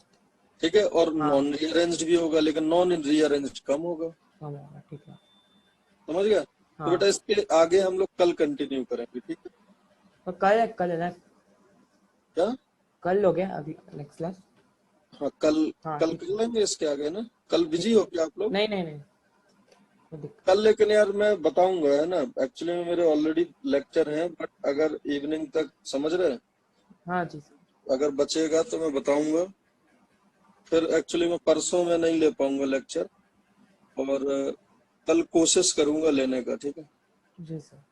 ठीक है, और हाँ नॉन रीअरेंज्ड भी होगा, लेकिन नॉन रीअरेंज्ड कम होगा। कम होगा, ठीक है। समझ गया? तो हाँ बेटा इसके आगे हम लोग कल कंटिन्यू करेंगे। ठीक है? तो कल है ना, क्या? कल हो गया अभी नेक्स्ट क्लास। हाँ, कल हाँ कल ठीक कर लेंगे इसके आगे ना। कल बिजी हो क्या आप लोग? नहीं नहीं नहीं, कोई दिक्कत। कल लेकिन यार मैं बताऊंगा, है ना, एक्चुअली में मेरे ऑलरेडी लेक्चर हैं, बट अगर इवनिंग तक, समझ रहे हैं, हाँ जी अगर बचेगा तो मैं बताऊंगा। फिर एक्चुअली मैं परसों में नहीं ले पाऊंगा लेक्चर, और कल कोशिश करूंगा लेने का। ठीक है? जी सर।